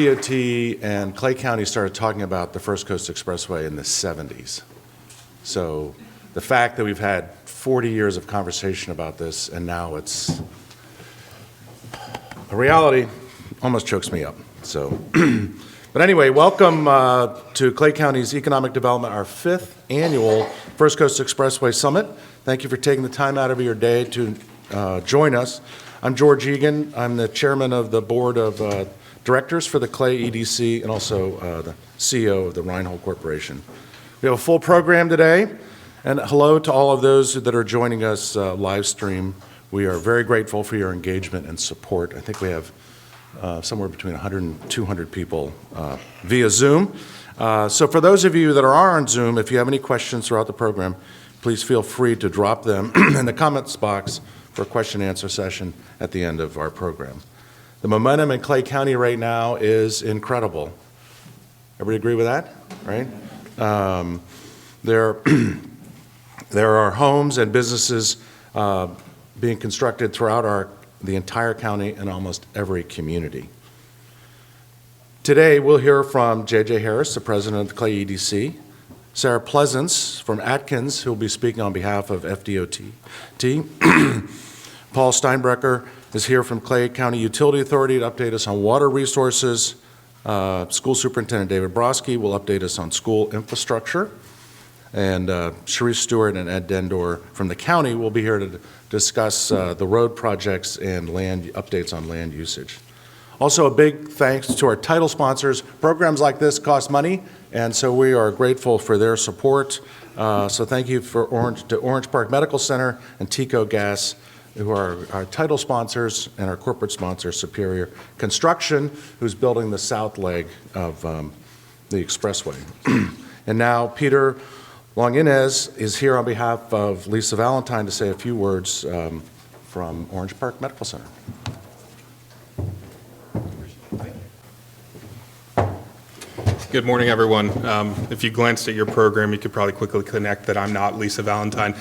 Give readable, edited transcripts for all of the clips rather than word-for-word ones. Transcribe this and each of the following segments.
FDOT and Clay County started talking about the First Coast Expressway in the 70s. So the fact that we've had 40 years of conversation about this and now it's a reality almost chokes me up. So, but anyway, welcome to Clay County's Economic Development, our 5th annual First Coast Expressway Summit. Thank you for taking the time out of your day to join us. I'm George Egan. I'm the chairman of the board of directors for the Clay EDC and also the CEO of the Reinhold Corporation. We have a full program today, and hello to all of those that are joining us live stream. We are very grateful for your engagement and support. I think we have somewhere between 100 and 200 people via Zoom. So for those of you that are on Zoom, if you have any questions throughout the program, please feel free to drop them in the comments box for a question and answer session at the end of our program. The momentum in Clay County right now is incredible. Everybody agree with that, right? There are homes and businesses being constructed throughout the entire county and almost every community. Today, we'll hear from J.J. Harris, the president of the Clay EDC, Sarah Pleasance from Atkins, who will be speaking on behalf of FDOT. Paul Steinbrecher is here from Clay County Utility Authority to update us on water resources. School Superintendent David Broski will update us on school infrastructure. And Sharice Stewart and Ed Dendor from the county will be here to discuss the road projects and updates on land usage. Also, a big thanks to our title sponsors. Programs like this cost money, and so we are grateful for their support. So thank you to Orange Park Medical Center and Tico Gas, who are our title sponsors, and our corporate sponsor, Superior Construction, who's building the south leg of the expressway. And now Peter Long-Inez is here on behalf of Lisa Valentine to say a few words from Orange Park Medical Center. Good morning, everyone. If you glanced at your program, you could probably quickly connect that I'm not Lisa Valentine.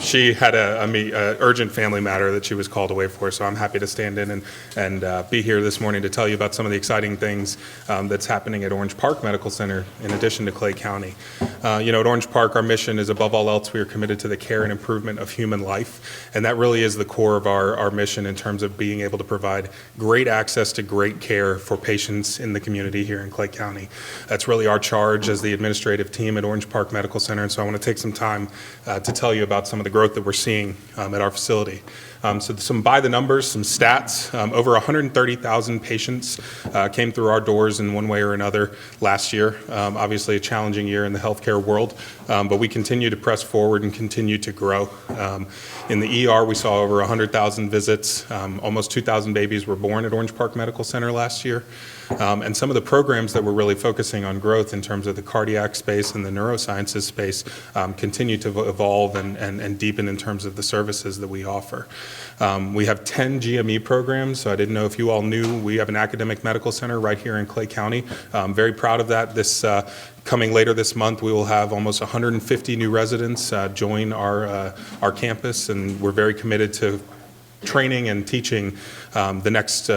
She had a urgent family matter that she was called away for, so I'm happy to stand in and be here this morning to tell you about some of the exciting things that's happening at Orange Park Medical Center in addition to Clay County. At Orange Park, our mission is, above all else, we are committed to the care and improvement of human life, and that really is the core of our mission in terms of being able to provide great access to great care for patients in the community here in Clay County. That's really our charge as the administrative team at Orange Park Medical Center, and so I want to take some time to tell you about some of the growth that we're seeing at our facility. So some by the numbers, some stats. Over 130,000 patients came through our doors in one way or another last year. Obviously a challenging year in the healthcare world, but we continue to press forward and continue to grow. In the ER, we saw over 100,000 visits. Almost 2,000 babies were born at Orange Park Medical Center last year. And some of the programs that we're really focusing on growth in terms of the cardiac space and the neurosciences space continue to evolve and deepen in terms of the services that we offer. We have 10 GME programs, so I didn't know if you all knew we have an academic medical center right here in Clay County. Very proud of that. Coming later this month, we will have almost 150 new residents join our campus, and we're very committed to training and teaching the next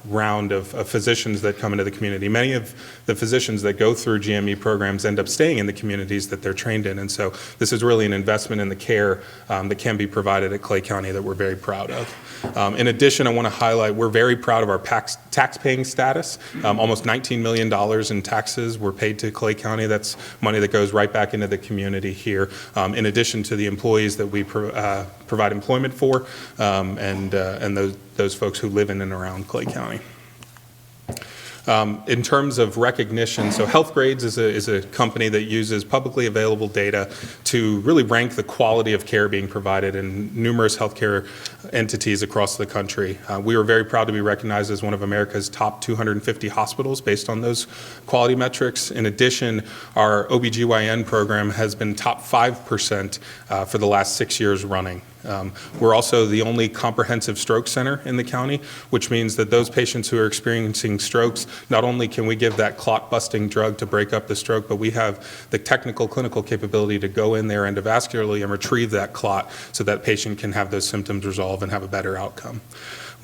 round of physicians that come into the community. Many of the physicians that go through GME programs end up staying in the communities that they're trained in, and so this is really an investment in the care that can be provided at Clay County that we're very proud of. In addition, I want to highlight we're very proud of our tax-paying status. Almost $19 million in taxes were paid to Clay County. That's money that goes right back into the community here, in addition to the employees that we provide employment for and those folks who live in and around Clay County. In terms of recognition, so Healthgrades is a company that uses publicly available data to really rank the quality of care being provided in numerous healthcare entities across the country. We are very proud to be recognized as one of America's top 250 hospitals based on those quality metrics. In addition, our OBGYN program has been top 5% for the last 6 years running. We're also the only comprehensive stroke center in the county, which means that those patients who are experiencing strokes, not only can we give that clot-busting drug to break up the stroke, but we have the technical clinical capability to go in there endovascularly and retrieve that clot so that patient can have those symptoms resolve and have a better outcome.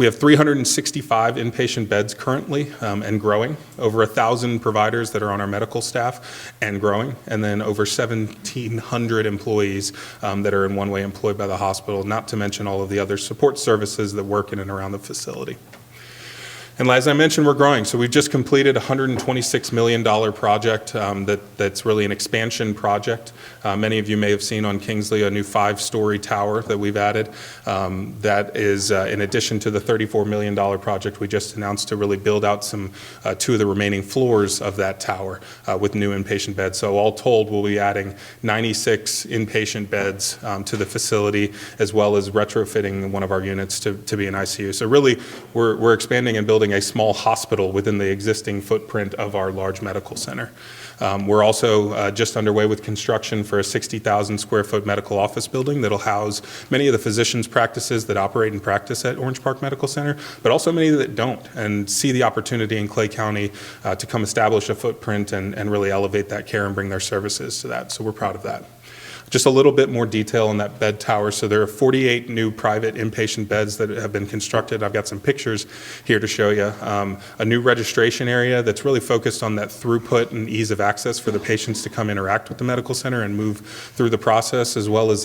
We have 365 inpatient beds currently and growing, over 1,000 providers that are on our medical staff and growing, and then over 1,700 employees that are in one way employed by the hospital, not to mention all of the other support services that work in and around the facility. And as I mentioned, we're growing. So we've just completed a $126 million project that's really an expansion project. Many of you may have seen on Kingsley a new 5-story tower that we've added. That is in addition to the $34 million project we just announced to really build out some 2 of the remaining floors of that tower with new inpatient beds. So all told, we'll be adding 96 inpatient beds to the facility, as well as retrofitting one of our units to be an ICU. So really, we're expanding and building a small hospital within the existing footprint of our large medical center. We're also just underway with construction for a 60,000 square foot medical office building that'll house many of the physicians' practices that operate and practice at Orange Park Medical Center, but also many that don't and see the opportunity in Clay County to come establish a footprint and really elevate that care and bring their services to that. So we're proud of that. Just a little bit more detail on that bed tower. So there are 48 new private inpatient beds that have been constructed. I've got some pictures here to show you. A new registration area that's really focused on that throughput and ease of access for the patients to come interact with the medical center and move through the process, as well as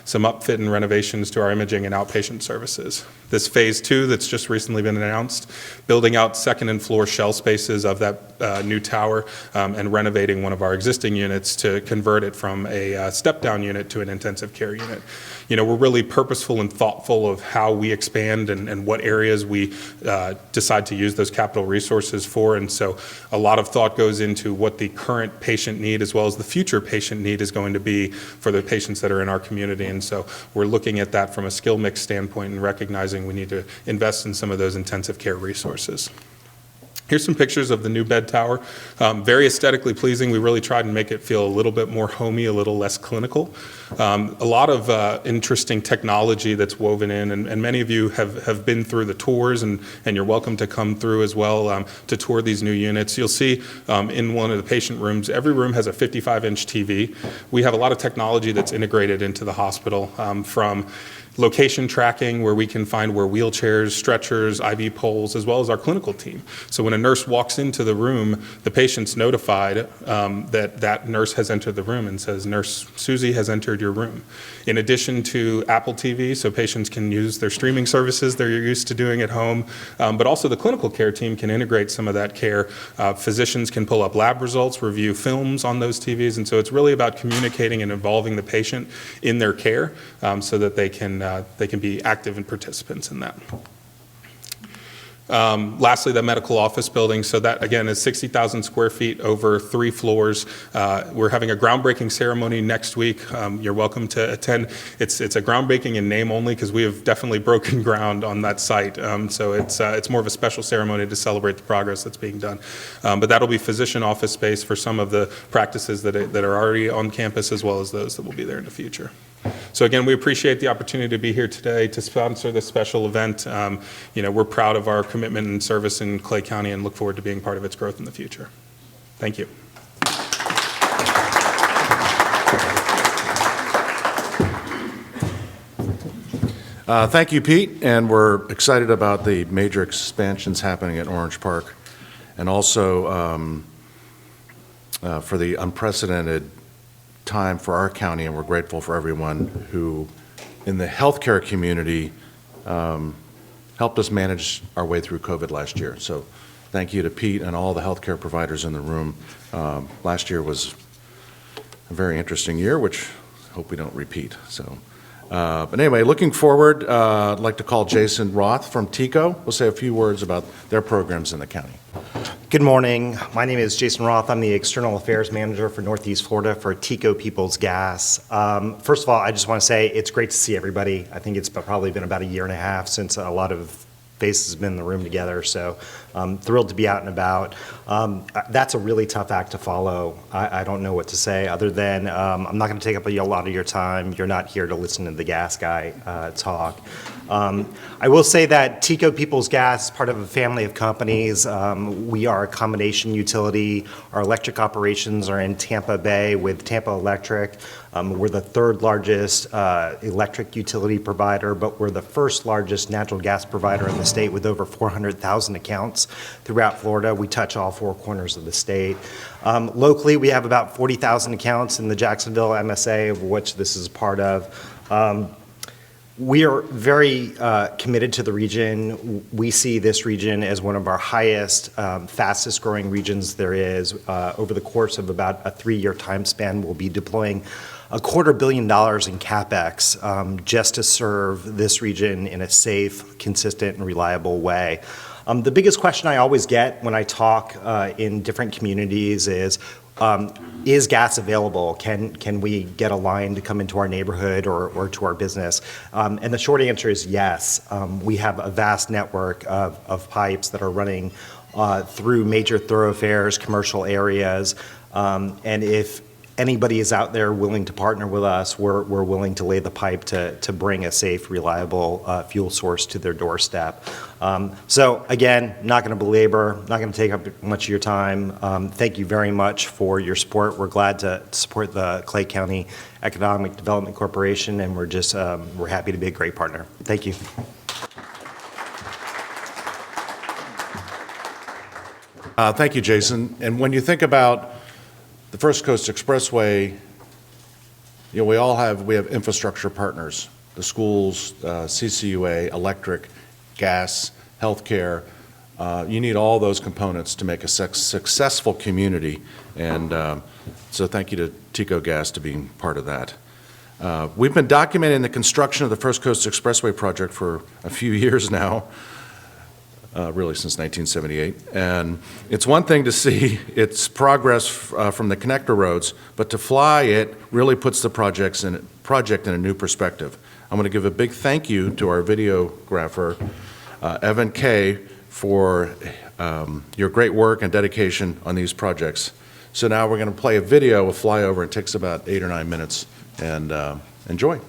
some upfit and renovations to our imaging and outpatient services. This phase 2 that's just recently been announced, building out second and floor shell spaces of that new tower and renovating one of our existing units to convert it from a step-down unit to an intensive care unit. You know, we're really purposeful and thoughtful of how we expand and what areas we decide to use those capital resources for. And so a lot of thought goes into what the current patient need as well as the future patient need is going to be for the patients that are in our community. And so we're looking at that from a skill mix standpoint and recognizing we need to invest in some of those intensive care resources. Here's some pictures of the new bed tower. Very aesthetically pleasing. We really tried to make it feel a little bit more homey, a little less clinical. A lot of interesting technology that's woven in, and many of you have been through the tours, and you're welcome to come through as well to tour these new units. You'll see in one of the patient rooms, every room has a 55-inch TV. We have a lot of technology that's integrated into the hospital, from location tracking, where we can find where wheelchairs, stretchers, IV poles, as well as our clinical team. So when a nurse walks into the room, the patient's notified that that nurse has entered the room and says, "Nurse Susie has entered your room." In addition to Apple TV, so patients can use their streaming services they're used to doing at home, but also the clinical care team can integrate some of that care. Physicians can pull up lab results, review films on those TVs, and so it's really about communicating and involving the patient in their care so that they can be active and participants in that. Lastly, the medical office building. So that, again, is 60,000 square feet over 3 floors. We're having a groundbreaking ceremony next week. You're welcome to attend. It's a groundbreaking in name only because we have definitely broken ground on that site. So it's more of a special ceremony to celebrate the progress that's being done. But that'll be physician office space for some of the practices that are already on campus, as well as those that will be there in the future. So again, we appreciate the opportunity to be here today to sponsor this special event. We're proud of our commitment and service in Clay County and look forward to being part of its growth in the future. Thank you. Thank you, Pete, and we're excited about the major expansions happening at Orange Park, and also for the unprecedented time for our county, and we're grateful for everyone who in the healthcare community helped us manage our way through COVID last year. So thank you to Pete and all the healthcare providers in the room. Last year was a very interesting year, which I hope we don't repeat. So, but anyway, looking forward, I'd like to call Jason Roth from TICO. We'll say a few words about their programs in the county. Good morning. My name is Jason Roth. I'm the External Affairs Manager for Northeast Florida for TICO Peoples Gas. First of all, I just want to say it's great to see everybody. I think it's probably been about a year and a half since a lot of faces have been in the room together. So Thrilled to be out and about. That's a really tough act to follow. I don't know what to say other than I'm not going to take up a lot of your time. You're not here to listen to the gas guy talk. I will say that TECO Peoples Gas is part of a family of companies. We are a combination utility. Our electric operations are in Tampa Bay with Tampa Electric. We're the third largest electric utility provider, but we're the first largest natural gas provider in the state with over 400,000 accounts throughout Florida. We touch all four corners of the state. Locally, we have about 40,000 accounts in the Jacksonville MSA, of which this is part of. We are very committed to the region. We see this region as one of our highest, fastest growing regions there is. Over the course of about a 3-year time span, we'll be deploying $250 million in CapEx just to serve this region in a safe, consistent, and reliable way. The biggest question I always get when I talk in different communities is gas available? Can we get a line to come into our neighborhood or to our business? And the short answer is yes. We have a vast network of pipes that are running through major thoroughfares, commercial areas, and if anybody is out there willing to partner with us, we're willing to lay the pipe to bring a safe, reliable fuel source to their doorstep. So again, not going to belabor, not going to take up much of your time. Thank you very much for your support. We're glad to support the Clay County Economic Development Corporation, and we're happy to be a great partner. Thank you. Thank you, Jason. And when you think about the First Coast Expressway, we have infrastructure partners, the schools, CCUA, electric, gas, healthcare. You need all those components to make a successful community, and so thank you to TECO Gas to being part of that. We've been documenting the construction of the First Coast Expressway project for a few years now, really since 1978. And it's one thing to see its progress from the connector roads, but to fly it really puts the project in a new perspective. I'm going to give a big thank you to our videographer, Evan Kay, for your great work and dedication on these projects. So now we're going to play a video, a flyover. It takes about 8 or 9 minutes, and enjoy.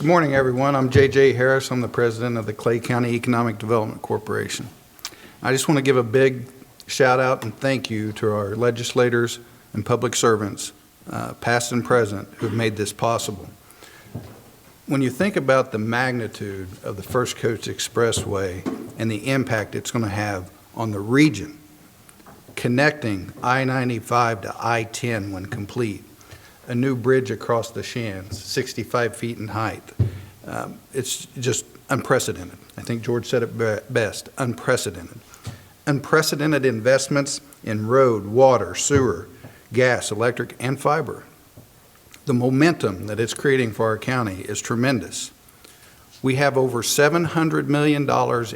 Good morning, everyone. I'm J.J. Harris. I'm the president of the Clay County Economic Development Corporation. I just want to give a big shout out and thank you to our legislators and public servants, past and present, who have made this possible. When you think about the magnitude of the First Coast Expressway and the impact it's going to have on the region, connecting I-95 to I-10 when complete, a new bridge across the Shands, 65 feet in height, it's just unprecedented. I think George said it best, unprecedented. Unprecedented investments in road, water, sewer, gas, electric, and fiber. The momentum that it's creating for our county is tremendous. We have over $700 million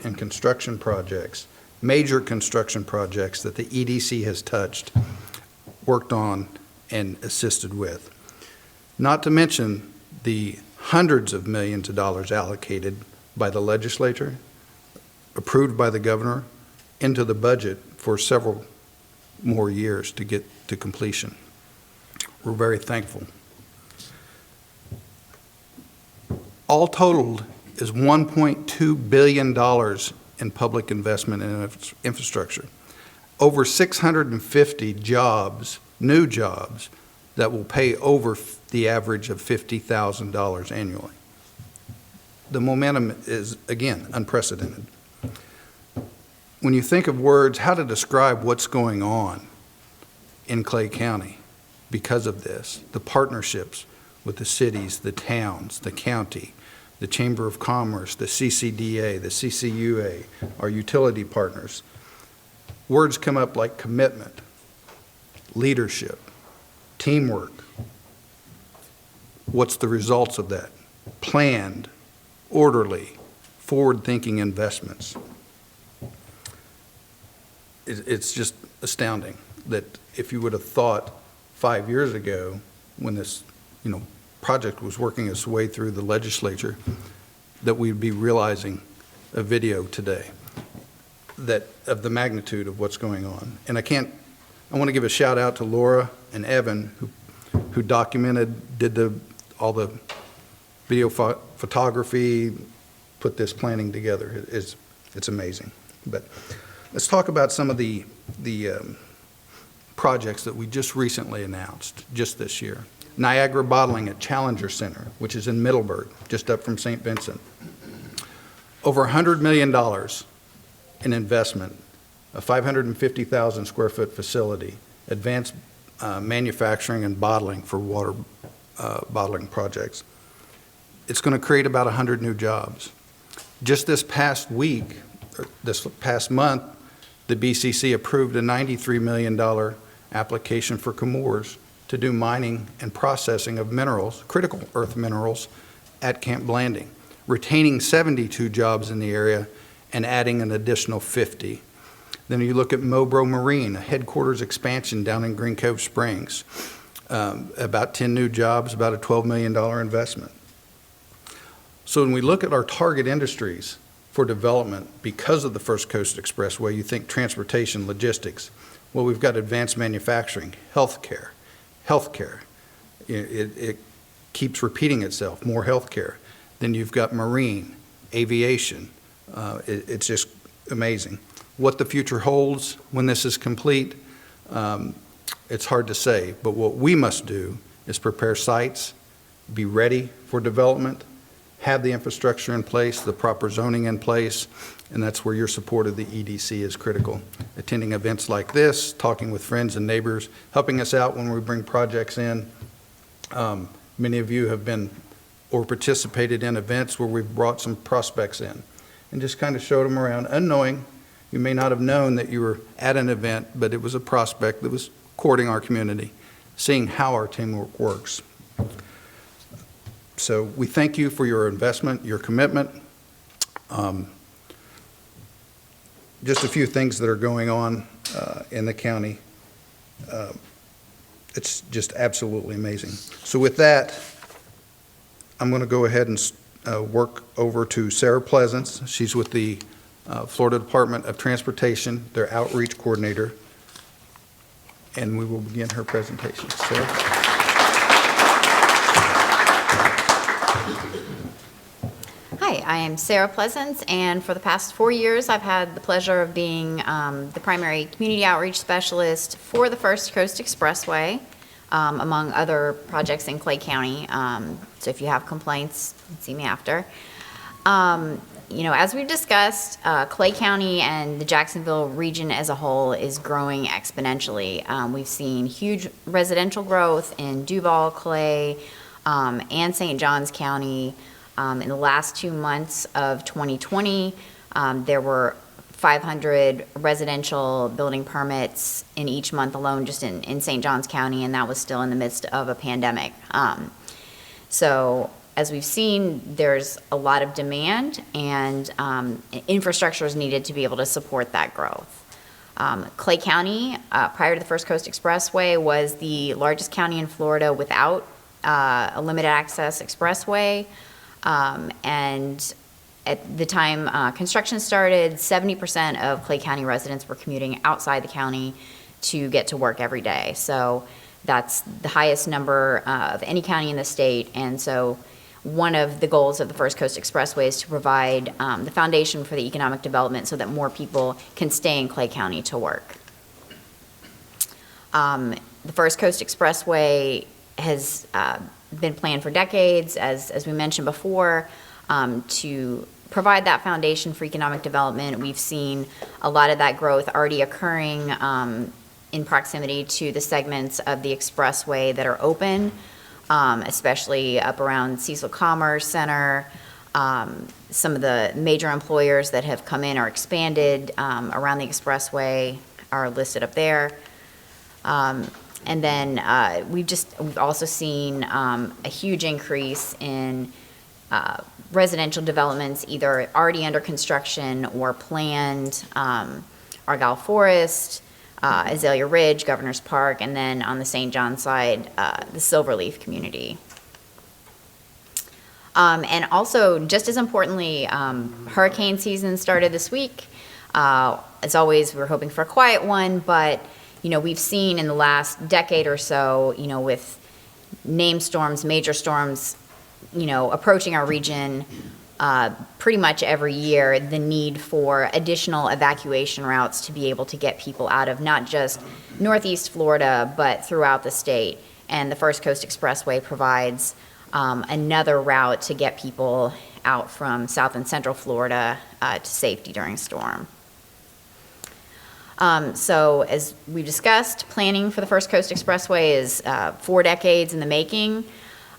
in construction projects, major construction projects that the EDC has touched, worked on, and assisted with. Not to mention the hundreds of millions of dollars allocated by the legislature, approved by the governor, into the budget for several more years to get to completion. We're very thankful. All totaled is $1.2 billion in public investment in infrastructure. Over 650 jobs, new jobs, that will pay over the average of $50,000 annually. The momentum is, again, unprecedented. When you think of words, how to describe what's going on in Clay County because of this, the partnerships with the cities, the towns, the county, the Chamber of Commerce, the CCDA, the CCUA, our utility partners. Words come up like commitment, leadership, teamwork. What's the results of that? Planned, orderly, forward-thinking investments. It's just astounding that if you would have thought 5 years ago when this, project was working its way through the legislature, that we'd be realizing a video today that of the magnitude of what's going on. And I want to give a shout out to Laura and Evan who documented, did all the video photography, put this planning together. It's amazing. But let's talk about some of the projects that we just recently announced just this year. Niagara Bottling at Challenger Center, which is in Middleburg, just up from St. Vincent. Over $100 million in investment, a 550,000 square foot facility, advanced manufacturing and bottling for water bottling projects. It's going to create about 100 new jobs. Just this past week, or this past month, the BCC approved a $93 million application for Chemours to do mining and processing of minerals, critical earth minerals, at Camp Blanding, retaining 72 jobs in the area and adding an additional 50. Then you look at Mobro Marine, a headquarters expansion down in Green Cove Springs, about 10 new jobs, about a $12 million investment. So when we look at our target industries for development, because of the First Coast Expressway, you think transportation, logistics. Well, we've got advanced manufacturing, healthcare. It keeps repeating itself, more healthcare. Then you've got marine, aviation. It's just amazing. What the future holds when this is complete, it's hard to say. But what we must do is prepare sites, be ready for development, have the infrastructure in place, the proper zoning in place, and that's where your support of the EDC is critical. Attending events like this, talking with friends and neighbors, helping us out when we bring projects in. Many of you have been or participated in events where we've brought some prospects in and just kind of showed them around, unknowing. You may not have known that you were at an event, but it was a prospect that was courting our community, seeing how our teamwork works. So we thank you for your investment, your commitment. Just a few things that are going on in the county. It's just absolutely amazing. So with that, I'm going to go ahead and work over to Sarah Pleasance. She's with the Florida Department of Transportation, their outreach coordinator, and we will begin her presentation. Sarah? I am Sarah Pleasance, and for the past 4 years, I've had the pleasure of being the primary community outreach specialist for the First Coast Expressway, among other projects in Clay County. So if you have complaints, see me after. As we've discussed, Clay County and the Jacksonville region as a whole is growing exponentially. We've seen huge residential growth in Duval, Clay, and St. Johns County. In the last 2 months of 2020, there were 500 residential building permits in each month alone just in St. Johns County, and that was still in the midst of a pandemic. So as we've seen, there's a lot of demand, and infrastructure is needed to be able to support that growth. Clay County, prior to the First Coast Expressway, was the largest county in Florida without a limited access expressway. And at the time construction started, 70% of Clay County residents were commuting outside the county to get to work every day. So that's the highest number of any county in the state. And so one of the goals of the First Coast Expressway is to provide the foundation for the economic development so that more people can stay in Clay County to work. The First Coast Expressway has been planned for decades, as we mentioned before, to provide that foundation for economic development. We've seen a lot of that growth already occurring in proximity to the segments of the expressway that are open, especially up around Cecil Commerce Center. Some of the major employers that have come in or expanded around the expressway are listed up there. And then we've also seen a huge increase in residential developments, either already under construction or planned. Argyle Forest, Azalea Ridge, Governor's Park, and then on the St. John side, the Silverleaf community. And also, just as importantly, hurricane season started this week. As always, we're hoping for a quiet one, but we've seen in the last decade or so, with named storms, major storms, approaching our region pretty much every year, the need for additional evacuation routes to be able to get people out of not just Northeast Florida, but throughout the state. And the First Coast Expressway provides another route to get people out from South and Central Florida to safety during a storm. So as we discussed, planning for the First Coast Expressway is 4 decades in the making.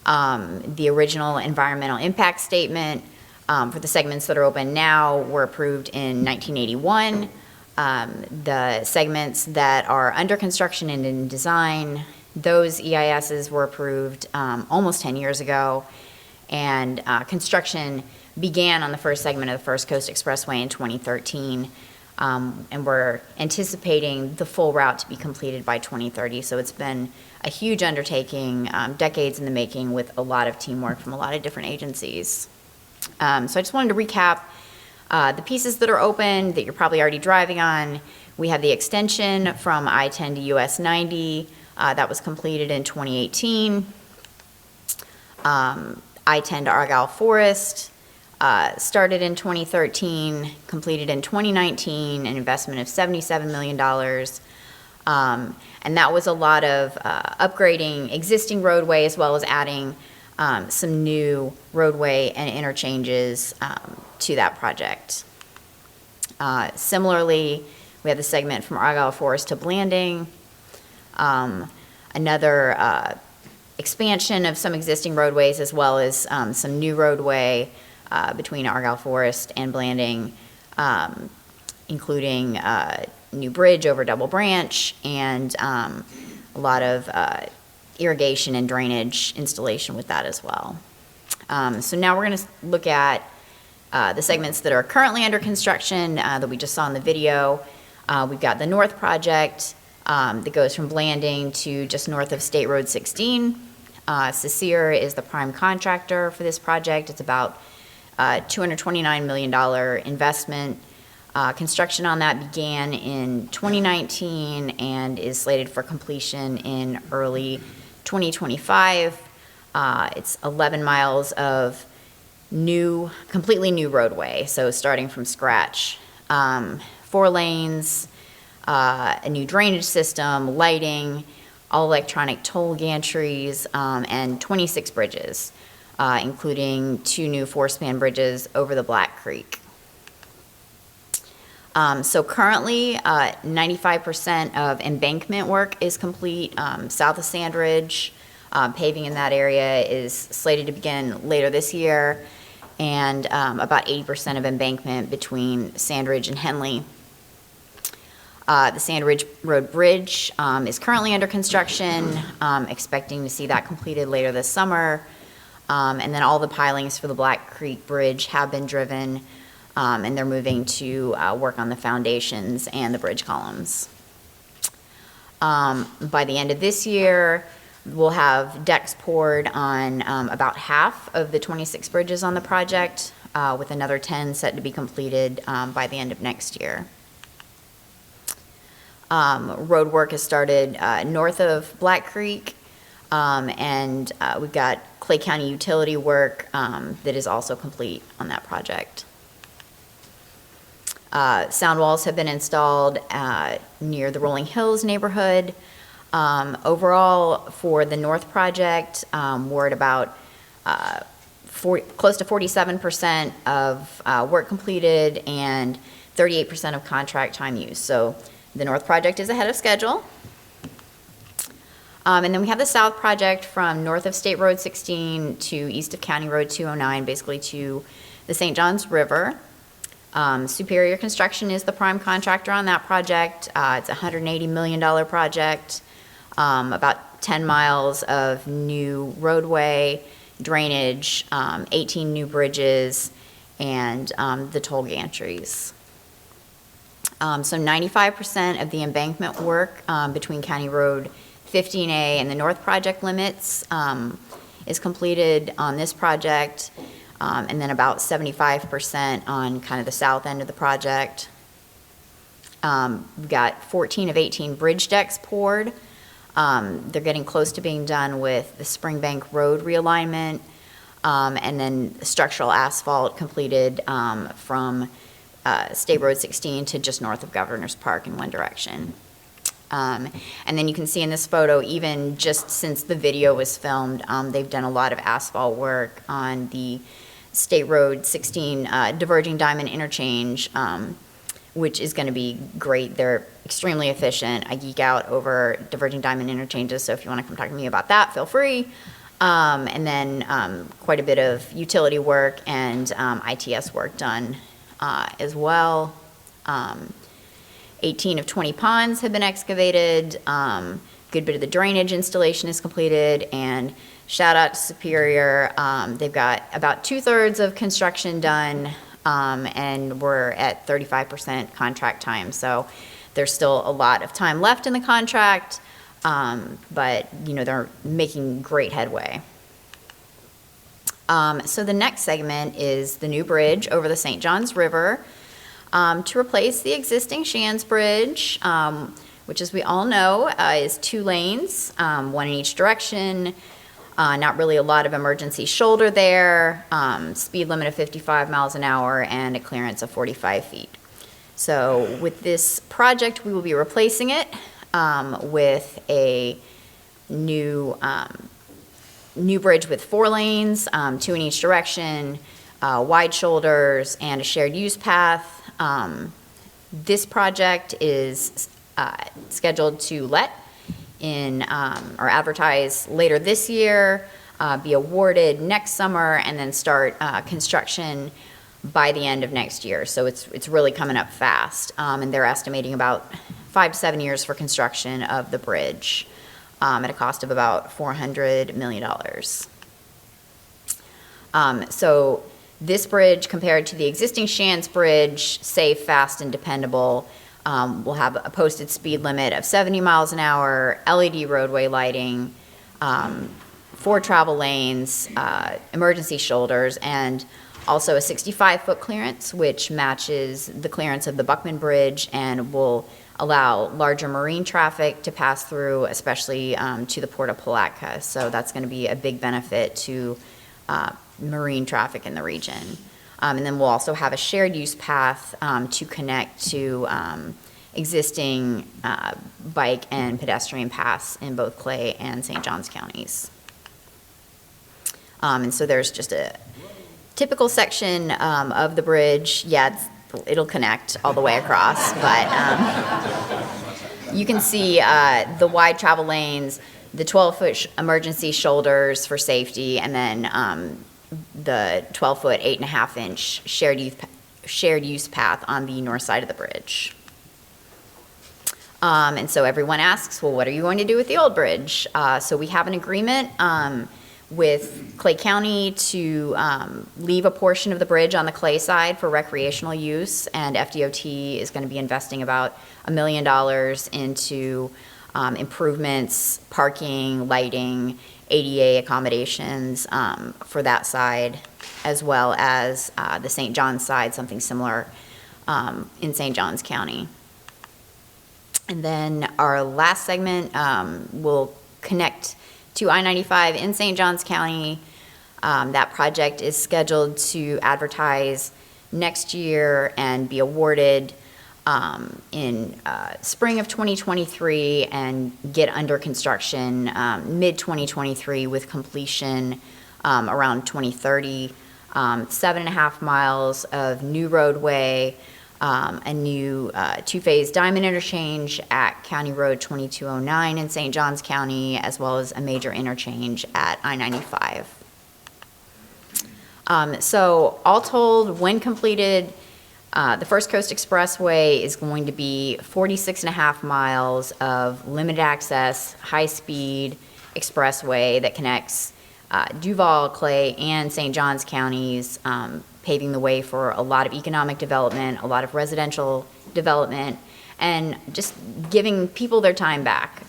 The original environmental impact statement for the segments that are open now were approved in 1981. The segments that are under construction and in design, those EISs were approved almost 10 years ago, and construction began on the first segment of the First Coast Expressway in 2013. And we're anticipating the full route to be completed by 2030. So it's been a huge undertaking, decades in the making, with a lot of teamwork from a lot of different agencies. So I just wanted to recap the pieces that are open that you're probably already driving on. We have the extension from I-10 to US 90 that was completed in 2018. I-10 to Argyle Forest. Started in 2013, completed in 2019, an investment of $77 million. And that was a lot of upgrading existing roadway as well as adding some new roadway and interchanges to that project. Similarly, we have the segment from Argyle Forest to Blanding. Another expansion of some existing roadways as well as some new roadway between Argyle Forest and Blanding, including new bridge over Double Branch and a lot of irrigation and drainage installation with that as well. So now we're going to look at the segments that are currently under construction that we just saw in the video. We've got the North Project that goes from Blanding to just north of State Road 16. Cecere is the prime contractor for this project. It's about $229 million investment. Construction on that began in 2019 and is slated for completion in early 2025. It's 11 miles of completely new roadway, so starting from scratch. 4 lanes, a new drainage system, lighting, all electronic toll gantries, and 26 bridges, including 2 new 4-span bridges over the Black Creek. So currently, 95% of embankment work is complete south of Sandridge. Paving in that area is slated to begin later this year, and about 80% of embankment between Sandridge and Henley. The Sandridge Road Bridge is currently under construction, expecting to see that completed later this summer. And then all the pilings for the Black Creek Bridge have been driven, and they're moving to work on the foundations and the bridge columns. By the end of this year, we'll have decks poured on about half of the 26 bridges on the project, with another 10 set to be completed by the end of next year. Road work has started north of Black Creek, and we've got Clay County utility work that is also complete on that project. Sound walls have been installed near the Rolling Hills neighborhood. Overall, for the North project, we're at about close to 47% of work completed and 38% of contract time used. So the North project is ahead of schedule. And then we have the South project from north of State Road 16 to east of County Road 209, basically to the St. Johns River. Superior Construction is the prime contractor on that project. It's a $180 million project, about 10 miles of new roadway, drainage, 18 new bridges, and the toll gantries. So 95% of the embankment work between County Road 15A and the North project limits is completed on this project, and then about 75% on kind of the south end of the project. We've got 14 of 18 bridge decks poured. They're getting close to being done with the Springbank Road realignment, and then structural asphalt completed from State Road 16 to just north of Governor's Park in one direction. And then you can see in this photo, even just since the video was filmed, they've done a lot of asphalt work on the State Road 16 diverging diamond interchange, which is going to be great. They're extremely efficient. I geek out over diverging diamond interchanges, so if you want to come talk to me about that, feel free. And then quite a bit of utility work and ITS work done as well. 18 of 20 ponds have been excavated. Good bit of the drainage installation is completed, and shout out to Superior. They've got about 2/3 of construction done, and we're at 35% contract time. So there's still a lot of time left in the contract, but they're making great headway. So the next segment is the new bridge over the St. Johns River to replace the existing Shands Bridge, which, as we all know, is 2 lanes, one in each direction. Not really a lot of emergency shoulder there, speed limit of 55 miles an hour, and a clearance of 45 feet. So with this project, we will be replacing it with a new bridge with 4 lanes, 2 in each direction, wide shoulders, and a shared use path. This project is scheduled to let in or advertise later this year, be awarded next summer, and then start construction by the end of next year. So it's really coming up fast, and they're estimating about 5 to 7 years for construction of the bridge at a cost of about $400 million. So this bridge, compared to the existing Shands Bridge, safe, fast, and dependable, will have a posted speed limit of 70 miles an hour, LED roadway lighting, 4 travel lanes, emergency shoulders, and also a 65-foot clearance, which matches the clearance of the Buckman Bridge and will allow larger marine traffic to pass through, especially to the Port of Palatka. So that's going to be a big benefit to marine traffic in the region. And then we'll also have a shared use path to connect to existing bike and pedestrian paths in both Clay and St. Johns counties. And so there's just a typical section of the bridge. Yeah, it'll connect all the way across, but you can see the wide travel lanes, the 12-foot emergency shoulders for safety, and then the 12-foot, 8.5-inch shared use path on the north side of the bridge. And so everyone asks, well, what are you going to do with the old bridge? So we have an agreement with Clay County to leave a portion of the bridge on the Clay side for recreational use, and FDOT is going to be investing about $1 million into improvements, parking, lighting, ADA accommodations for that side, as well as the St. Johns side, something similar in St. Johns County. And then our last segment will connect to I-95 in St. Johns County. That project is scheduled to advertise next year and be awarded in spring of 2023 and get under construction mid-2023 with completion around 2030. 7.5 miles of new roadway, a new two-phase diamond interchange at County Road 2209 in St. Johns County, as well as a major interchange at I-95. So all told, when completed, the First Coast Expressway is going to be 46.5 miles of limited access, high-speed expressway that connects Duval, Clay, and St. Johns counties, paving the way for a lot of economic development, a lot of residential development, and just giving people their time back.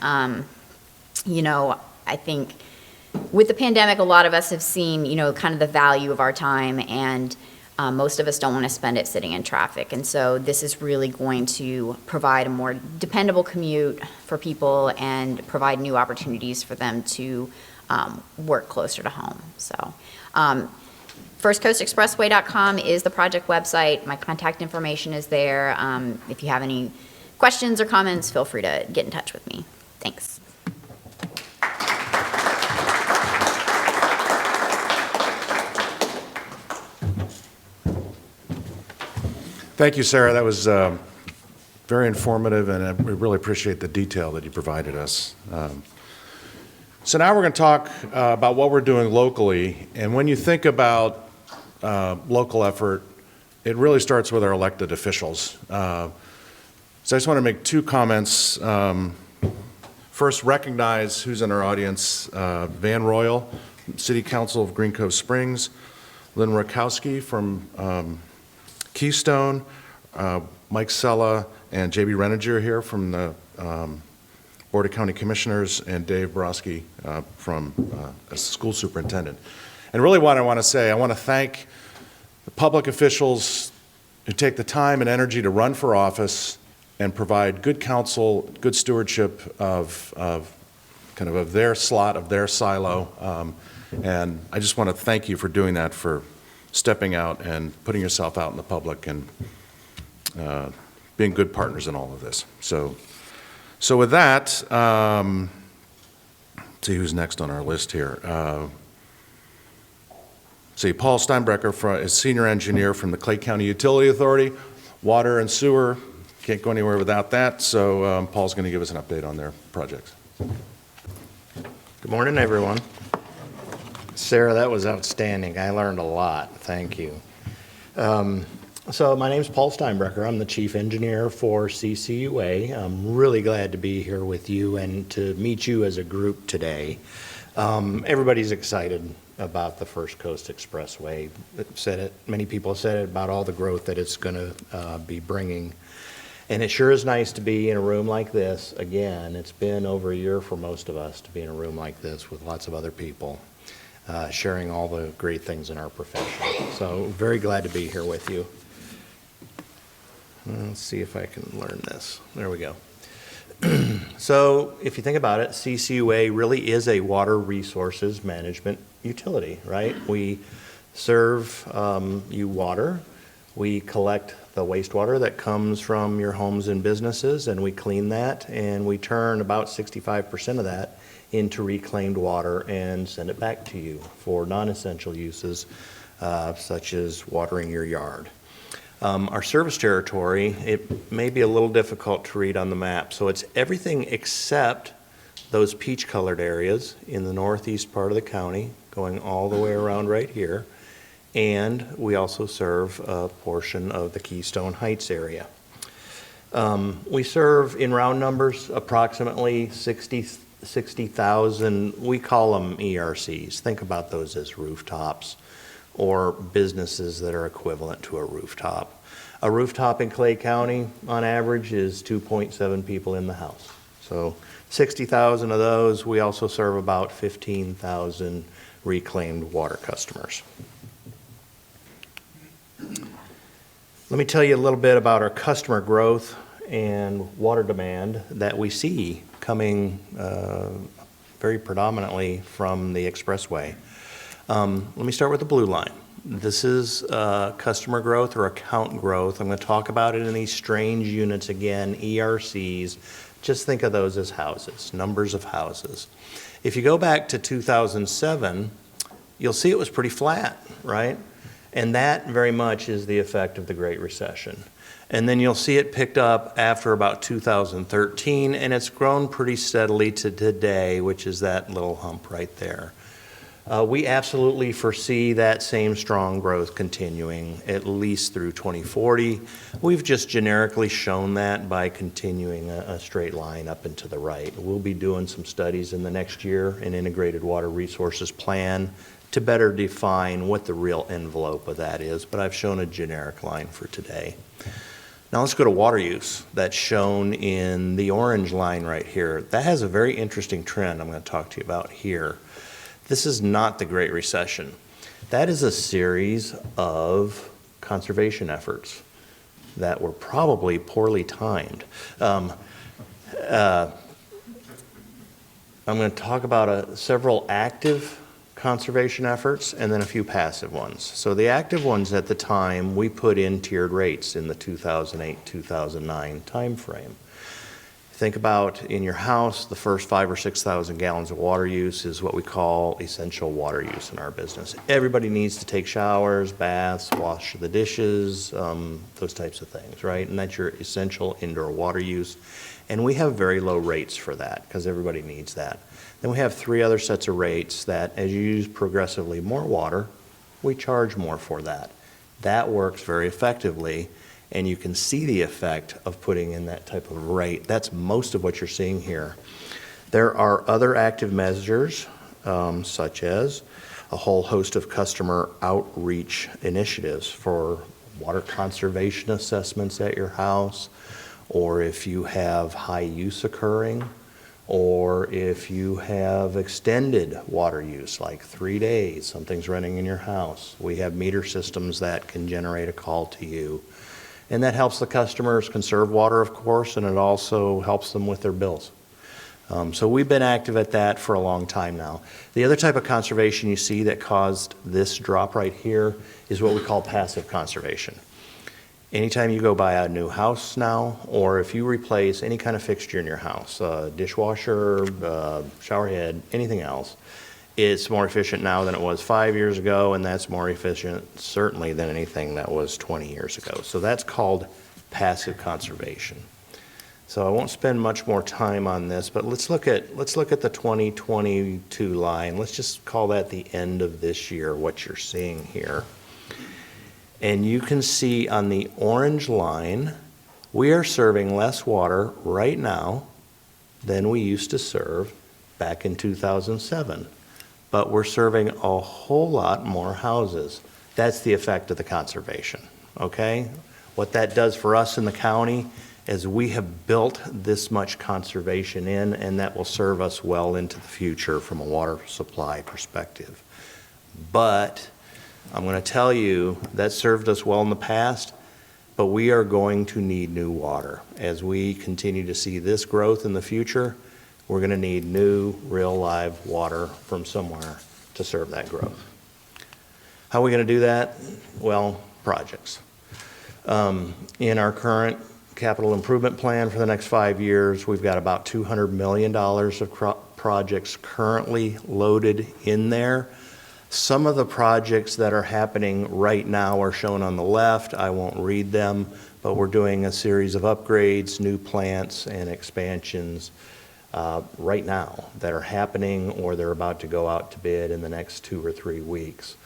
You know, I think with the pandemic, a lot of us have seen, you know, kind of the value of our time, and most of us don't want to spend it sitting in traffic. And so this is really going to provide a more dependable commute for people and provide new opportunities for them to work closer to home. So firstcoastexpressway.com is the project website. My contact information is there. If you have any questions or comments, feel free to get in touch with me. Thanks. Thank you, Sarah. That was very informative, and we really appreciate the detail that you provided us. So now we're going to talk about what we're doing locally. And when you think about local effort, it really starts with our elected officials. So I just want to make two comments. First, recognize who's in our audience. Van Royal, City Council of Green Cove Springs, Lynn Rakowski from Keystone, Mike Sella, and J.B. Reninger here from the Board of County Commissioners, and Dave Borowski from as school superintendent. And really what I want to say, I want to thank the public officials who take the time and energy to run for office and provide good counsel, good stewardship of their slot, of their silo. And I just want to thank you for doing that, for stepping out and putting yourself out in the public and being good partners in all of this. So with that, see who's next on our list here. Paul Steinbrecher is senior engineer from the Clay County Utility Authority, water and sewer. Can't go anywhere without that. So Paul's going to give us an update on their projects. Good morning, everyone. Sarah, that was outstanding. I learned a lot. Thank you. So my name's Paul Steinbrecher. I'm the chief engineer for CCUA. I'm really glad to be here with you and to meet you as a group today. Everybody's excited about the First Coast Expressway. Many people have said it about all the growth that it's going to be bringing. And it sure is nice to be in a room like this. Again, it's been over a year for most of us to be in a room like this with lots of other people, sharing all the great things in our profession. So very glad to be here with you. Let's see if I can learn this. There we go. So if you think about it, CCUA really is a water resources management utility, right? We serve you water. We collect the wastewater that comes from your homes and businesses, and we clean that, and we turn about 65% of that into reclaimed water and send it back to you for non-essential uses, such as watering your yard. Our service territory, it may be a little difficult to read on the map, so it's everything except those peach-colored areas in the northeast part of the county, going all the way around right here, and we also serve a portion of the Keystone Heights area. We serve, in round numbers, approximately 60,000, we call them ERCs. Think about those as rooftops or businesses that are equivalent to a rooftop. A rooftop in Clay County, on average, is 2.7 people in the house. So 60,000 of those. We also serve about 15,000 reclaimed water customers. Let me tell you a little bit about our customer growth and water demand that we see coming very predominantly from the Expressway. Let me start with the blue line. This is customer growth or account growth. I'm going to talk about it in these strange units again, ERCs. Just think of those as houses, numbers of houses. If you go back to 2007, you'll see it was pretty flat, right? And that very much is the effect of the Great Recession. And then you'll see it picked up after about 2013, and it's grown pretty steadily to today, which is that little hump right there. We absolutely foresee that same strong growth continuing at least through 2040. We've just generically shown that by continuing a straight line up and to the right. We'll be doing some studies in the next year, an integrated water resources plan, to better define what the real envelope of that is, but I've shown a generic line for today. Now let's go to water use. That's shown in the orange line right here. That has a very interesting trend I'm going to talk to you about here. This is not the Great Recession. That is a series of conservation efforts that were probably poorly timed. I'm going to talk about several active conservation efforts and then a few passive ones. So the active ones at the time, we put in tiered rates in the 2008-2009 timeframe. Think about in your house, the first 5,000 or 6,000 gallons of water use is what we call essential water use in our business. Everybody needs to take showers, baths, wash the dishes, those types of things, right? And that's your essential indoor water use. And we have very low rates for that because everybody needs that. Then we have 3 other sets of rates that as you use progressively more water, we charge more for that. That works very effectively, and you can see the effect of putting in that type of rate. That's most of what you're seeing here. There are other active measures, such as a whole host of customer outreach initiatives for water conservation assessments at your house, or if you have high use occurring, or if you have extended water use, like 3 days, something's running in your house. We have meter systems that can generate a call to you. And that helps the customers conserve water, of course, and it also helps them with their bills. So we've been active at that for a long time now. The other type of conservation you see that caused this drop right here is what we call passive conservation. Anytime you go buy a new house now, or if you replace any kind of fixture in your house, dishwasher, shower head, anything else, it's more efficient now than it was 5 years ago, and that's more efficient certainly than anything that was 20 years ago. So that's called passive conservation. So I won't spend much more time on this, but let's look at the 2022 line. Let's just call that the end of this year, what you're seeing here. And you can see on the orange line, we are serving less water right now than we used to serve back in 2007. But we're serving a whole lot more houses. That's the effect of the conservation, okay? What that does for us in the county is we have built this much conservation in, and that will serve us well into the future from a water supply perspective. But I'm going to tell you that served us well in the past, but we are going to need new water. As we continue to see this growth in the future, we're going to need new, real live water from somewhere to serve that growth. How are we going to do that? Well, projects. In our current capital improvement plan for the next 5 years, we've got about $200 million of projects currently loaded in there. Some of the projects that are happening right now are shown on the left. I won't read them, but we're doing a series of upgrades, new plants, and expansions right now that are happening or they're about to go out to bid in the next 2 or 3 weeks.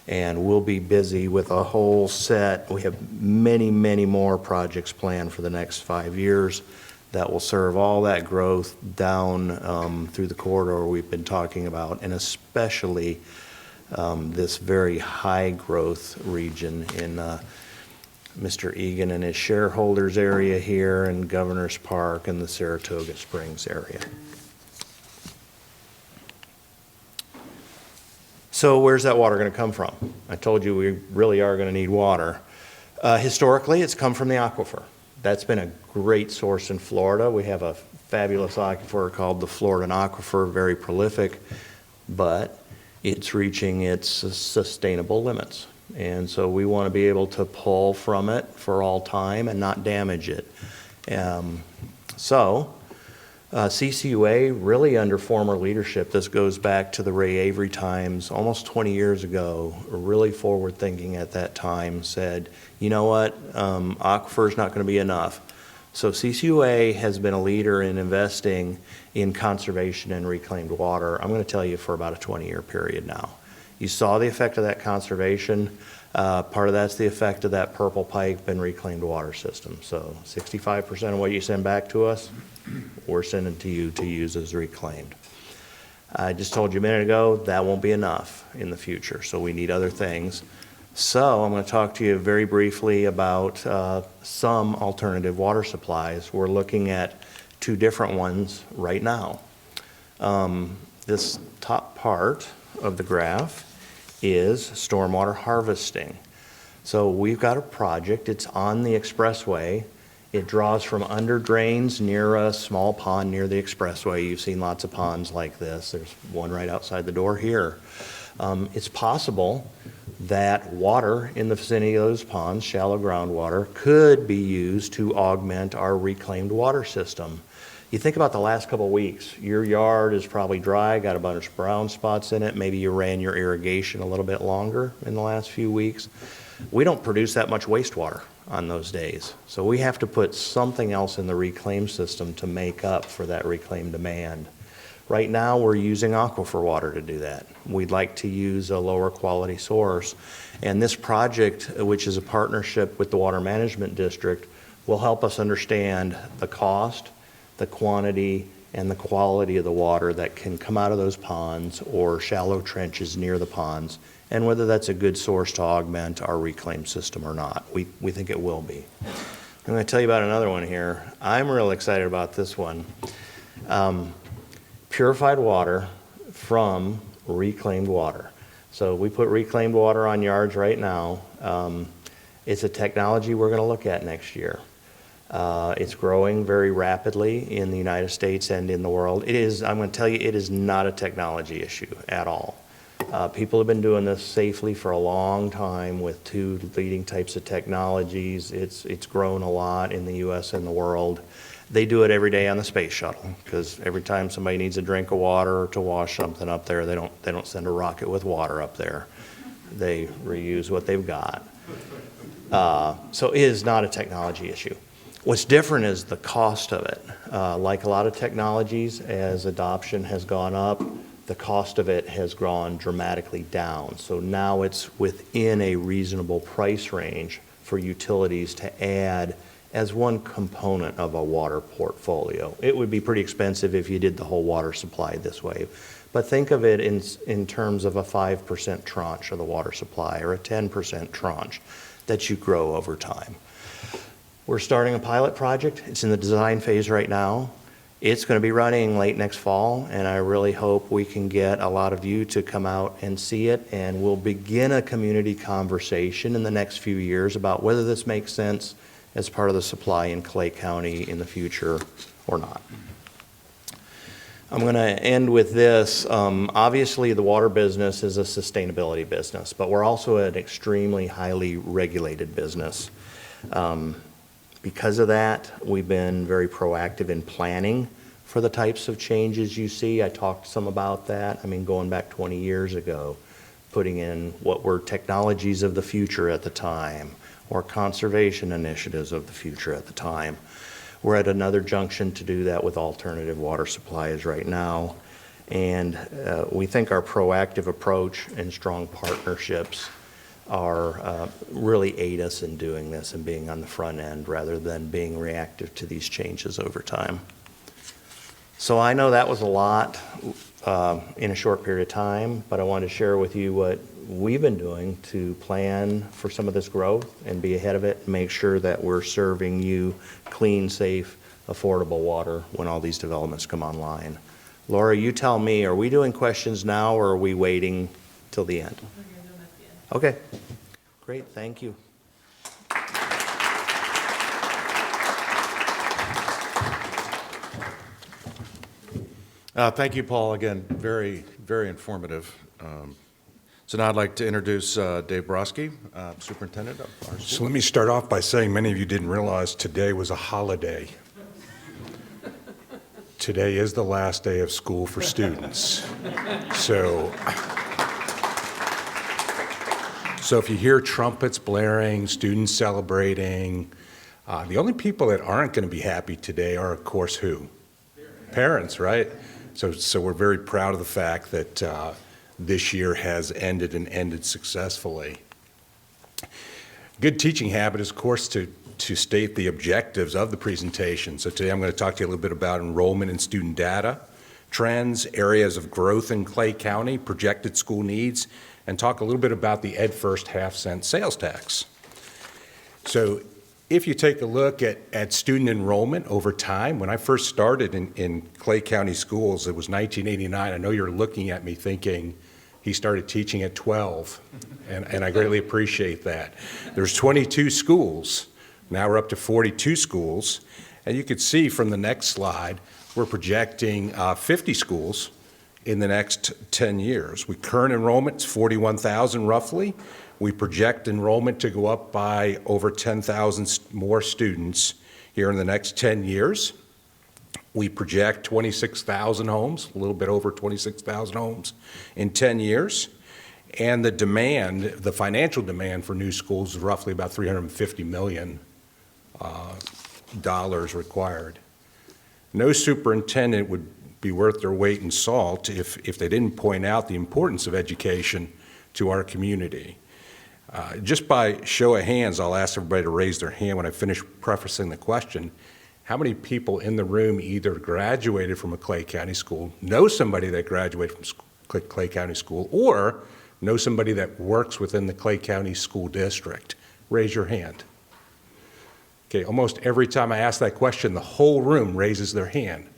And we'll be busy with a whole set. We have many, many more projects planned for the next 5 years that will serve all that growth down through the corridor we've been talking about, and especially this very high growth region in Mr. Egan and his shareholders area here, and Governor's Park and the Saratoga Springs area. So where's that water going to come from? I told you we really are going to need water. Historically, it's come from the aquifer. That's been a great source in Florida. We have a fabulous aquifer called the Floridan Aquifer, very prolific, but it's reaching its sustainable limits. And so we want to be able to pull from it for all time and not damage it. CCUA, really under former leadership, this goes back to the Ray Avery times, almost 20 years ago, really forward thinking at that time, said, you know what, aquifer is not going to be enough. So CCUA has been a leader in investing in conservation and reclaimed water, I'm going to tell you, for about a 20-year period now. You saw the effect of that conservation. Part of that's the effect of that purple pipe and reclaimed water system. So 65% of what you send back to us, we're sending to you to use as reclaimed. I just told you a minute ago, that won't be enough in the future, so we need other things. So I'm going to talk to you very briefly about some alternative water supplies. We're looking at 2 different ones right now. This top part of the graph is stormwater harvesting. So we've got a project, it's on the expressway. It draws from under drains near a small pond near the expressway. You've seen lots of ponds like this. There's one right outside the door here. It's possible that water in the vicinity of those ponds, shallow groundwater, could be used to augment our reclaimed water system. You think about the last couple of weeks, your yard is probably dry, got a bunch of brown spots in it. Maybe you ran your irrigation a little bit longer in the last few weeks. We don't produce that much wastewater on those days. So we have to put something else in the reclaim system to make up for that reclaim demand. Right now, we're using aquifer water to do that. We'd like to use a lower quality source. And this project, which is a partnership with the Water Management District, will help us understand the cost, the quantity, and the quality of the water that can come out of those ponds or shallow trenches near the ponds, and whether that's a good source to augment our reclaim system or not. We think it will be. I'm going to tell you about another one here. I'm real excited about this one. Purified water from reclaimed water. So we put reclaimed water on yards right now. It's a technology we're going to look at next year. It's growing very rapidly in the United States and in the world. It is, I'm going to tell you, it is not a technology issue at all. People have been doing this safely for a long time with 2 leading types of technologies. It's grown a lot in the U.S. and the world. They do it every day on the space shuttle, because every time somebody needs a drink of water or to wash something up there, they don't send a rocket with water up there. They reuse what they've got. So it is not a technology issue. What's different is the cost of it. Like a lot of technologies, as adoption has gone up, the cost of it has gone dramatically down. So now it's within a reasonable price range for utilities to add as one component of a water portfolio. It would be pretty expensive if you did the whole water supply this way. But think of it in terms of a 5% tranche of the water supply or a 10% tranche that you grow over time. We're starting a pilot project. It's in the design phase right now. It's going to be running late next fall, and I really hope we can get a lot of you to come out and see it, and we'll begin a community conversation in the next few years about whether this makes sense as part of the supply in Clay County in the future or not. I'm going to end with this. Obviously, the water business is a sustainability business, but we're also an extremely highly regulated business. Because of that, we've been very proactive in planning for the types of changes you see. I talked some about that. I mean, going back 20 years ago, putting in what were technologies of the future at the time, or conservation initiatives of the future at the time. We're at another junction to do that with alternative water supplies right now. And we think our proactive approach and strong partnerships are really aid us in doing this and being on the front end rather than being reactive to these changes over time. So I know that was a lot in a short period of time, but I wanted to share with you what we've been doing to plan for some of this growth and be ahead of it and make sure that we're serving you clean, safe, affordable water when all these developments come online. Laura, you tell me, are we doing questions now or are we waiting till the end? We're going to do them at the end. Okay, great, thank you. Thank you, Paul. Again, very, very informative. So now I'd like to introduce Dave Broski, Superintendent of our So school. let me start off by saying many of you didn't realize today was a holiday. Today is the last day of school for students. So if you hear trumpets blaring, students celebrating, the only people that aren't going to be happy today are, of course, who? Parents, right? So we're very proud of the fact that this year has ended and ended successfully. Good teaching habit is, of course, to state the objectives of the presentation. So today I'm going to talk to you a little bit about enrollment and student data, trends, areas of growth in Clay County, projected school needs, and talk a little bit about the Ed First half-cent sales tax. So if you take a look at student enrollment over time, when I first started in Clay County schools, it was 1989. I know you're looking at me thinking he started teaching at 12, and I greatly appreciate that. There's 22 schools. Now we're up to 42 schools. And you can see from the next slide, we're projecting 50 schools in the next 10 years. Current enrollment's 41,000 roughly. We project enrollment to go up by over 10,000 more students here in the next 10 years. We project 26,000 homes, a little bit over 26,000 homes in 10 years. And the demand, the financial demand for new schools is roughly about $350 million required. No superintendent would be worth their weight in salt if they didn't point out the importance of education to our community. Just by show of hands, I'll ask everybody to raise their hand when I finish prefacing the question. How many people in the room either graduated from a Clay County school, know somebody that graduated from Clay County school, or know somebody that works within the Clay County School District? Raise your hand. Okay, almost every time I ask that question, the whole room raises their hand.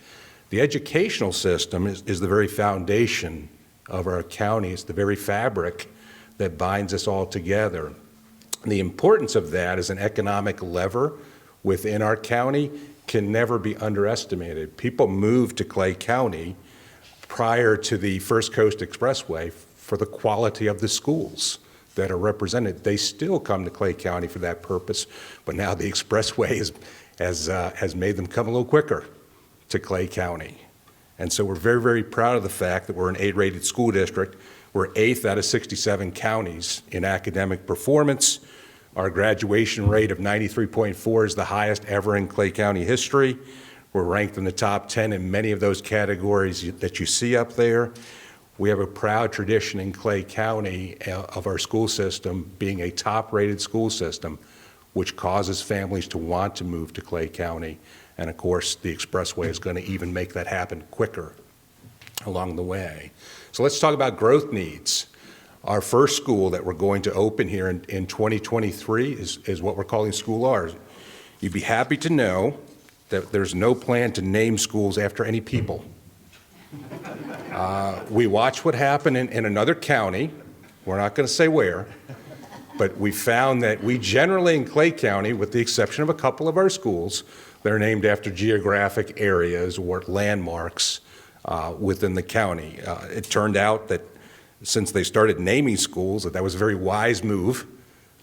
The educational system is the very foundation of our county. It's the very fabric that binds us all together. And the importance of that as an economic lever within our county can never be underestimated. People moved to Clay County prior to the First Coast Expressway for the quality of the schools that are represented. They still come to Clay County for that purpose, but now the Expressway has made them come a little quicker to Clay County. And so we're very, very proud of the fact that we're an 8-rated school district. We're 8th out of 67 counties in academic performance. Our graduation rate of 93.4 is the highest ever in Clay County history. We're ranked in the top 10 in many of those categories that you see up there. We have a proud tradition in Clay County of our school system being a top-rated school system, which causes families to want to move to Clay County. And of course, the Expressway is going to even make that happen quicker along the way. So let's talk about growth needs. Our first school that we're going to open here in 2023 is what we're calling School R. You'd be happy to know that there's no plan to name schools after any people. We watched what happened in another county. We're not going to say where, but we found that we generally in Clay County, with the exception of a couple of our schools, they're named after geographic areas or landmarks. within the county. It turned out that since they started naming schools, that was a very wise move,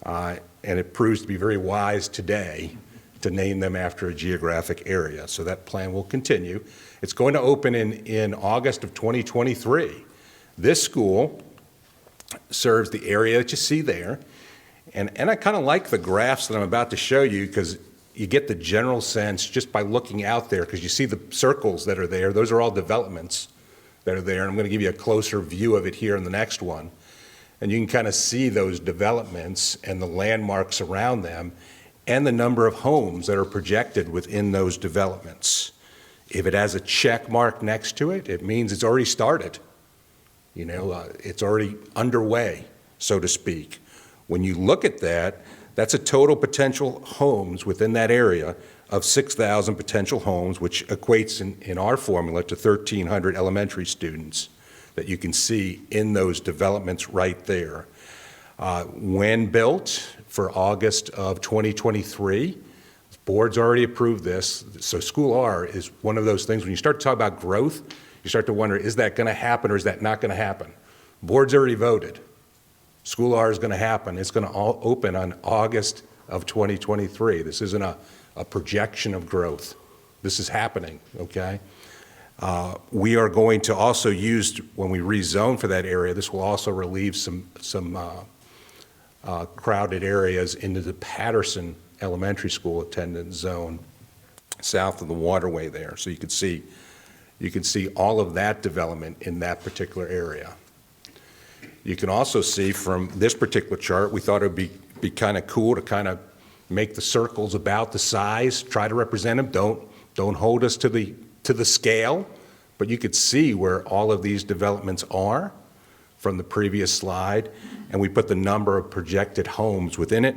and it proves to be very wise today to name them after a geographic area. So that plan will continue. It's going to open in August of 2023. This school serves the area that you see there, and I kind of like the graphs that I'm about to show you because you get the general sense just by looking out there, because you see the circles that are there. Those are all developments that are there, and I'm going to give you a closer view of it here in the next one. And you can kind of see those developments and the landmarks around them and the number of homes that are projected within those developments. If it has a check mark next to it, it means it's already started. You know, it's already underway, so to speak. When you look at that, that's a total potential homes within that area of 6,000 potential homes, which equates in our formula to 1,300 elementary students that you can see in those developments right there. When built for August of 2023, the board's already approved this. So School R is one of those things, when you start to talk about growth, you start to wonder, is that going to happen or is that not going to happen? Board's already voted. School R is going to happen. It's going to all open on August of 2023. This isn't a projection of growth. This is happening, okay? We are going to also use, when we rezone for that area, this will also relieve some crowded areas into the Patterson Elementary School attendance zone south of the waterway there. So you can see all of that development in that particular area. You can also see from this particular chart, we thought it would be kind of cool to kind of make the circles about the size, try to represent them. Don't hold us to the scale, but you could see where all of these developments are from the previous slide, and we put the number of projected homes within it.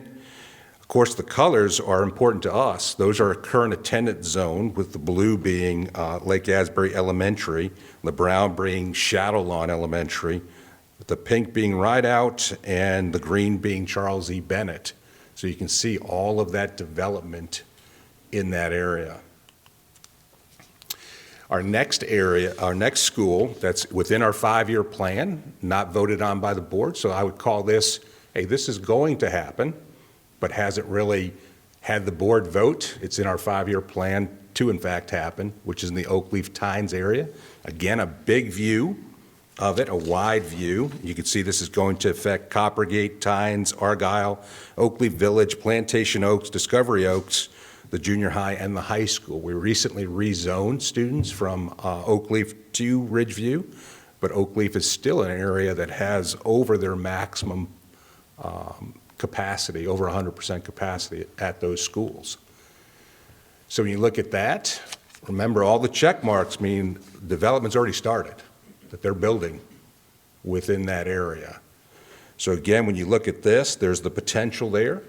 Of course, the colors are important to us. Those are a current attendance zone, with the blue being Lake Asbury Elementary, the brown being Shadow Lawn Elementary, the pink being Rideout, and the green being Charles E. Bennett. So you can see all of that development in that area. Our next school that's within our 5-year plan, not voted on by the board, so I would call this, hey, this is going to happen, but hasn't really had the board vote. It's in our 5-year plan to, in fact, happen, which is in the Oakleaf Tynes area. Again, a big view of it, a wide view. You can see this is going to affect Coppergate, Tynes, Argyle, Oakleaf Village, Plantation Oaks, Discovery Oaks, the junior high, and the high school. We recently rezoned students from Oakleaf to Ridgeview, but Oakleaf is still an area that has over their maximum capacity, over 100% capacity at those schools. So when you look at that, remember all the check marks mean development's already started, that they're building within that area. So again, when you look at this, there's the potential there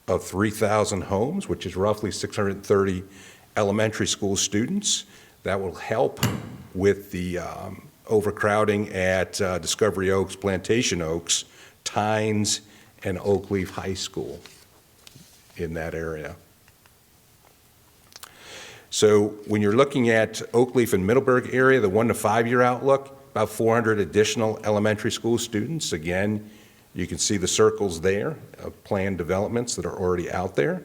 of 3,000 homes, which is roughly 630 elementary school students. That will help with the overcrowding at Discovery Oaks, Plantation Oaks, Tynes, and Oakleaf High School in that area. So when you're looking at Oakleaf and Middleburg area, the 1 to 5 year outlook, about 400 additional elementary school students. Again, you can see the circles there of planned developments that are already out there.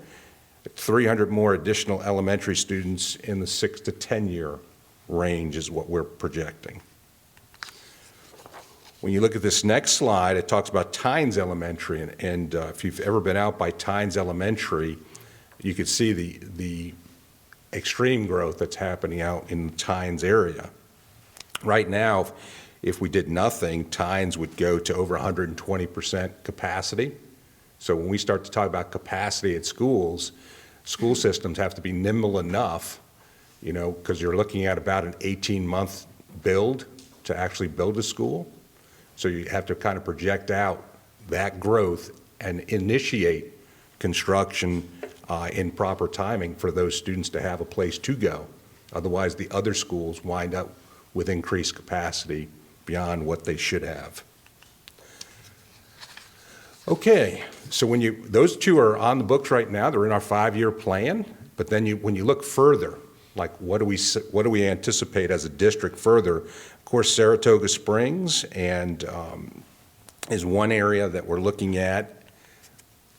300 more additional elementary students in the 6 to 10 year range is what we're projecting. When you look at this next slide, it talks about Tynes Elementary, and if you've ever been out by Tynes Elementary, you can see the extreme growth that's happening out in the Tynes area. Right now, if we did nothing, Tynes would go to over 120% capacity. So when we start to talk about capacity at schools, school systems have to be nimble enough, because you're looking at about an 18-month build to actually build a school. So you have to kind of project out that growth and initiate construction in proper timing for those students to have a place to go. Otherwise, the other schools wind up with increased capacity beyond what they should have. Okay, so those two are on the books right now. They're in our 5-year plan. But then when you look further, like what do we anticipate as a district further? Of course, Saratoga Springs and is one area that we're looking at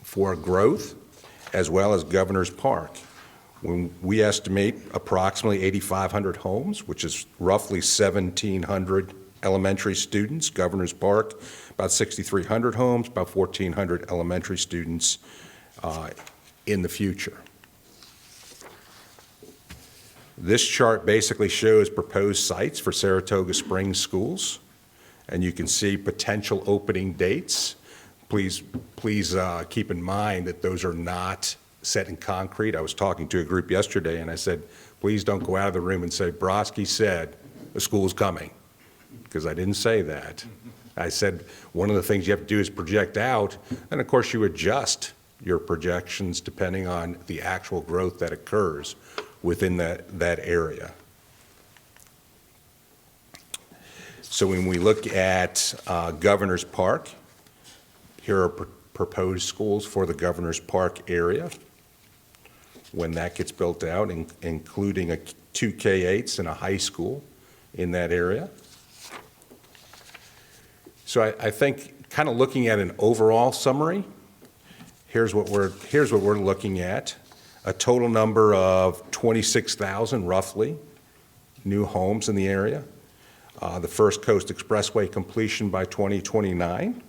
for growth, as well as Governor's Park. When we estimate approximately 8,500 homes, which is roughly 1,700 elementary students. Governor's Park, about 6,300 homes, about 1,400 elementary students in the future. This chart basically shows proposed sites for Saratoga Springs schools, and you can see potential opening dates. Please keep in mind that those are not set in concrete. I was talking to a group yesterday, and I said, please don't go out of the room and say, Broski said the school's coming, because I didn't say that. I said one of the things you have to do is project out, and of course you adjust your projections depending on the actual growth that occurs within that area. So when we look at Governor's Park, here are proposed schools for the Governor's Park area when that gets built out, including two K-8s and a high school in that area. So I think kind of looking at an overall summary, here's what we're looking at. A total number of 26,000 roughly new homes in the area. The First Coast Expressway completion by 2029.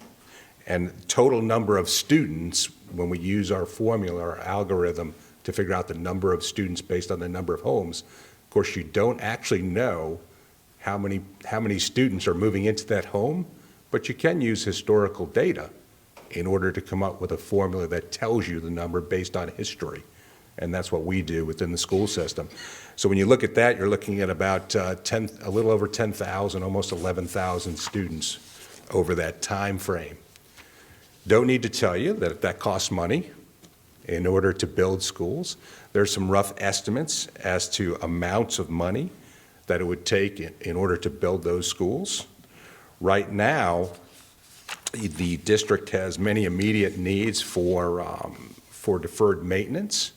And total number of students, when we use our formula, our algorithm, to figure out the number of students based on the number of homes. Of course, you don't actually know how many students are moving into that home, but you can use historical data in order to come up with a formula that tells you the number based on history. And that's what we do within the school system. So when you look at that, you're looking at about a little over 10,000, almost 11,000 students over that time frame. Don't need to tell you that that costs money in order to build schools. There's some rough estimates as to amounts of money that it would take in order to build those schools. Right now, the district has many immediate needs for deferred maintenance.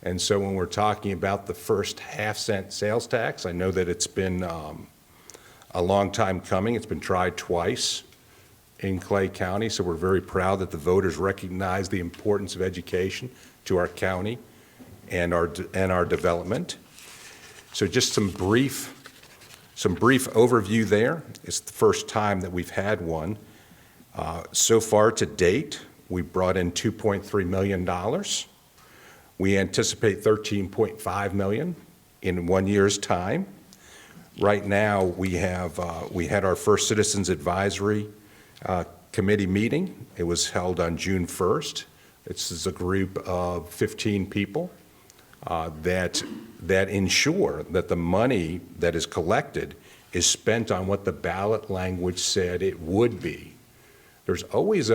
And so when we're talking about the first half-cent sales tax, I know that it's been a long time coming. It's been tried twice in Clay County, so we're very proud that the voters recognize the importance of education to our county and our development. So just some brief overview there. It's the first time that we've had one. So far to date, we brought in $2.3 million. We anticipate $13.5 million in 1 year's time. Right now, we had our first Citizens Advisory Committee meeting. It was held on June 1st. This is a group of 15 people that ensure that the money that is collected is spent on what the ballot language said it would be. There's always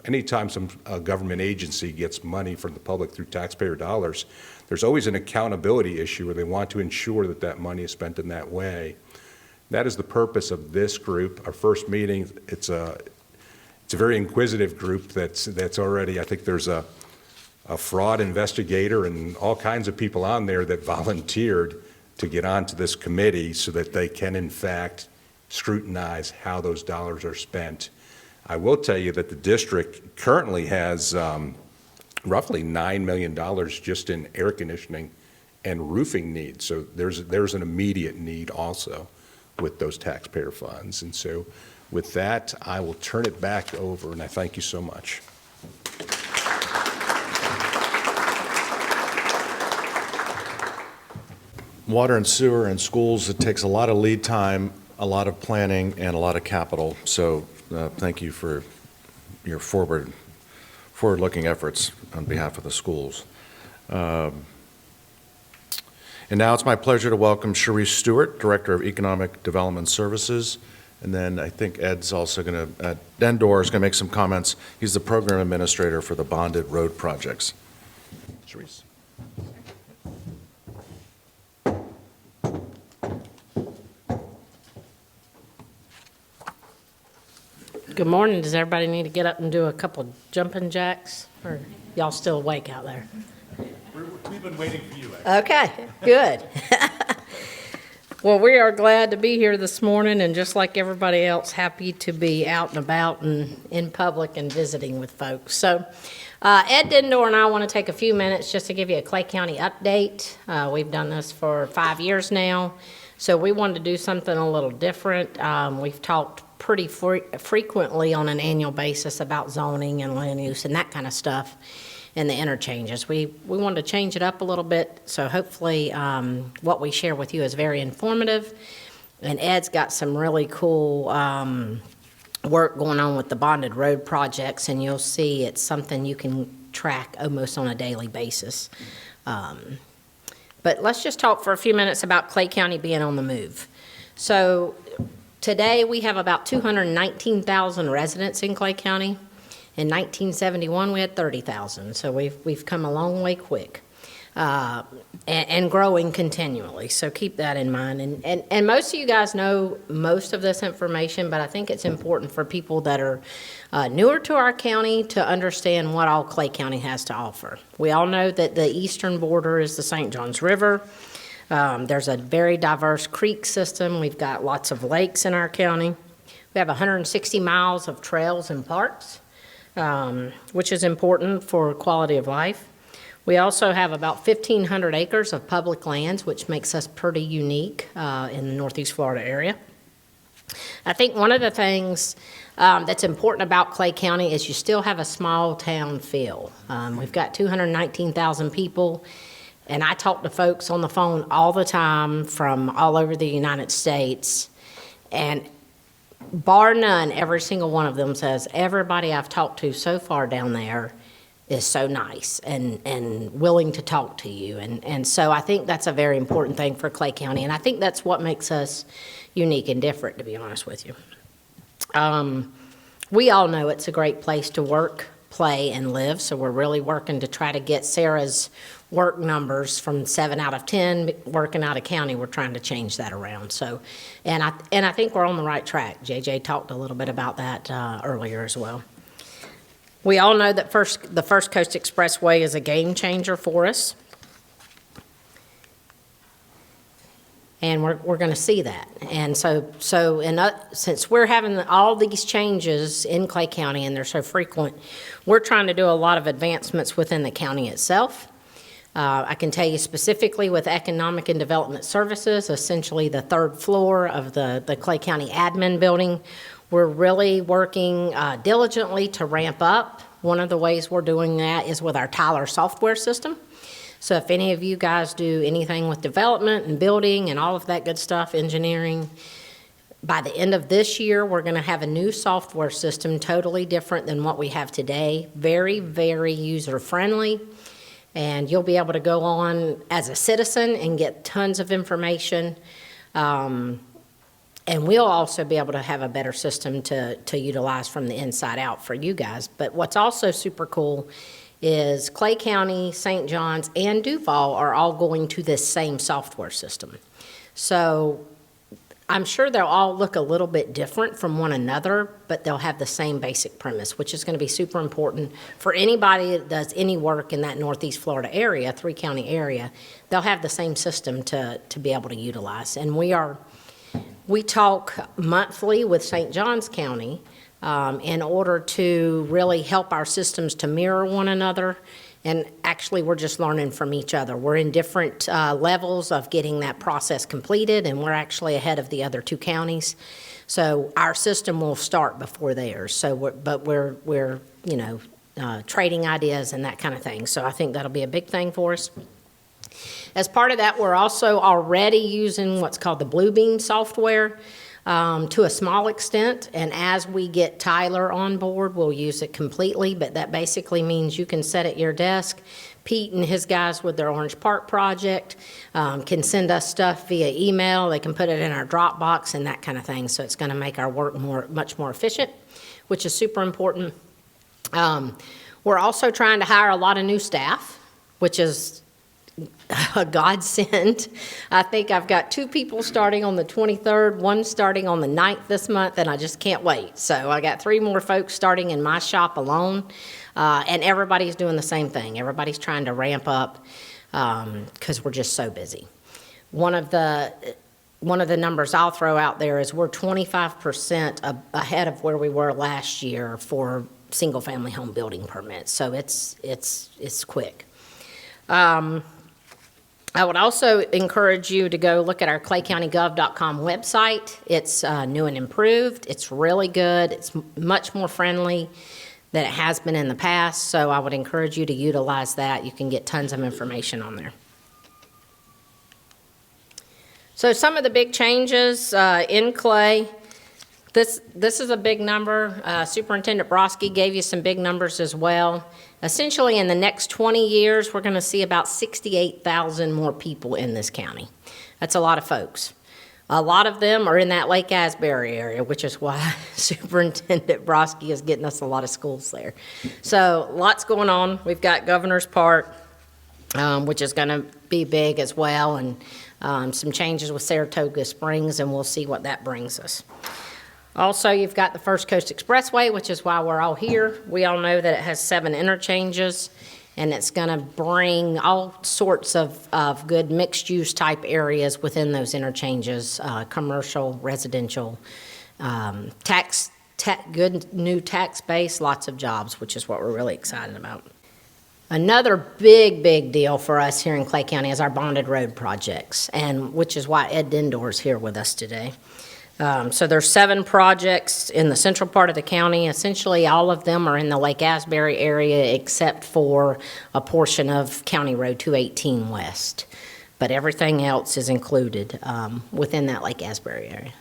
anytime some government agency gets money from the public through taxpayer dollars, there's always an accountability issue where they want to ensure that that money is spent in that way. That is the purpose of this group. Our first meeting, it's a very inquisitive group that's already, I think there's a fraud investigator and all kinds of people on there that volunteered to get onto this committee so that they can in fact scrutinize how those dollars are spent. I will tell you that the district currently has roughly $9 million just in air conditioning and roofing needs. So there's an immediate need also with those taxpayer funds. And so with that, I will turn it back over, and I thank you so much. Water and sewer and schools, it takes a lot of lead time, a lot of planning, and a lot of capital. So thank you for your forward-looking efforts on behalf of the schools. And now it's my pleasure to welcome Sharice Stewart, Director of Economic Development Services. And then I think Ed's also going to, Dendor is going to make some comments. He's the Program Administrator for the bonded road projects. Sharice. Good morning. Does everybody need to get up and do a couple jumping jacks? Or y'all still awake out there? We've been waiting for you, Okay, good. Well, we are glad to be here this morning, and just like everybody else, happy to be out and about and in public and visiting with folks. So Ed Dindor and I want to take a few minutes just to give you a Clay County update. We've done this for 5 years now, so we wanted to do something a little different. We've talked pretty frequently on an annual basis about zoning and land use and that kind of stuff and the interchanges. We wanted to change it up a little bit, so hopefully what we share with you is very informative. And Ed's got some really cool work going on with the bonded road projects, and you'll see it's something you can track almost on a daily basis. But let's just talk for a few minutes about Clay County being on the move. So today we have about 219,000 residents in Clay County. In 1971, we had 30,000, so we've come a long way quick, and growing continually, so keep that in mind. And most of you guys know most of this information, but I think it's important for people that are newer to our county to understand what all Clay County has to offer. We all know that the eastern border is the St. Johns River. There's a very diverse creek system. We've got lots of lakes in our county. We have 160 miles of trails and parks, which is important for quality of life. We also have about 1,500 acres of public lands, which makes us pretty unique in the Northeast Florida area. I think one of the things that's important about Clay County is you still have a small town feel. We've got 219,000 people, and I talk to folks on the phone all the time from all over the United States, and bar none, every single one of them says, everybody I've talked to so far down there is so nice and willing to talk to you. And so I think that's a very important thing for Clay County, and I think that's what makes us unique and different, to be honest with you. We all know it's a great place to work, play, and live, so we're really working to try to get Sarah's work numbers from 7 out of 10 working out of county. We're trying to change that around. So, and I think we're on the right track. JJ talked a little bit about that earlier as well. We all know that the First Coast Expressway is a game changer for us, and we're going to see that. And so since we're having all these changes in Clay County and they're so frequent, we're trying to do a lot of advancements within the county itself. I can tell you specifically with Economic and Development Services, essentially the third floor of the Clay County admin building, we're really working diligently to ramp up. One of the ways we're doing that is with our Tyler software system. So if any of you guys do anything with development and building and all of that good stuff, engineering, by the end of this year, we're going to have a new software system totally different than what we have today. Very, very user-friendly. And you'll be able to go on as a citizen and get tons of information. And we'll also be able to have a better system to utilize from the inside out for you guys. But what's also super cool is Clay County, St. Johns, and Duval are all going to this same software system. So I'm sure they'll all look a little bit different from one another, but they'll have the same basic premise, which is going to be super important for anybody that does any work in that Northeast Florida area, three-county area. They'll have the same system to be able to utilize. And we talk monthly with St. Johns County in order to really help our systems to mirror one another. And actually, we're just learning from each other. We're in different levels of getting that process completed, and we're actually ahead of the other two counties. So our system will start before theirs. So, we're trading ideas and that kind of thing. So I think that'll be a big thing for us. As part of that, we're also already using what's called the Bluebeam software to a small extent, and as we get Tyler on board, we'll use it completely, but that basically means you can sit at your desk. Pete and his guys with their Orange Park project can send us stuff via email. They can put it in our Dropbox and that kind of thing, so it's going to make our work much more efficient, which is super important. We're also trying to hire a lot of new staff, which is a godsend. I think I've got 2 people starting on the 23rd, 1 starting on the 9th this month, and I just can't wait. So I got 3 more folks starting in my shop alone, and everybody's doing the same thing. Everybody's trying to ramp up because we're just so busy. One of the one of the numbers I'll throw out there is we're 25% ahead of where we were last year for single-family home building permits, so it's quick. I would also encourage you to go look at our claycountygov.com website. It's new and improved. It's really good. It's much more friendly than it has been in the past, so I would encourage you to utilize that. You can get tons of information on there. So some of the big changes in Clay. This is a big number. Superintendent Broski gave you some big numbers as well. Essentially, in the next 20 years, we're going to see about 68,000 more people in this county. That's a lot of folks. A lot of them are in that Lake Asbury area, which is why Superintendent Broski is getting us a lot of schools there. So lots going on. We've got Governor's Park, which is going to be big as well, and some changes with Saratoga Springs, and we'll see what that brings us. Also, you've got the First Coast Expressway, which is why we're all here. We all know that it has 7 interchanges, and it's going to bring all sorts of good mixed-use type areas within those interchanges, commercial, residential, good new tax base, lots of jobs, which is what we're really excited about. Another big deal for us here in Clay County is our bonded road projects, and which is why Ed Dindor is here with us today. So there's 7 projects in the central part of the county. Essentially, all of them are in the Lake Asbury area except for a portion of County Road 218 West. But everything else is included within that Lake Asbury area.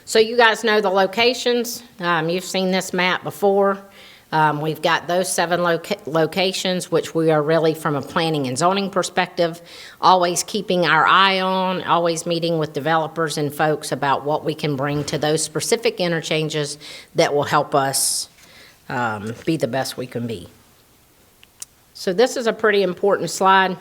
So you guys know the locations. You've seen this map before. We've got those 7 locations, which we are really, from a planning and zoning perspective, always keeping our eye on, always meeting with developers and folks about what we can bring to those specific interchanges that will help us be the best we can be. So this is a pretty important slide.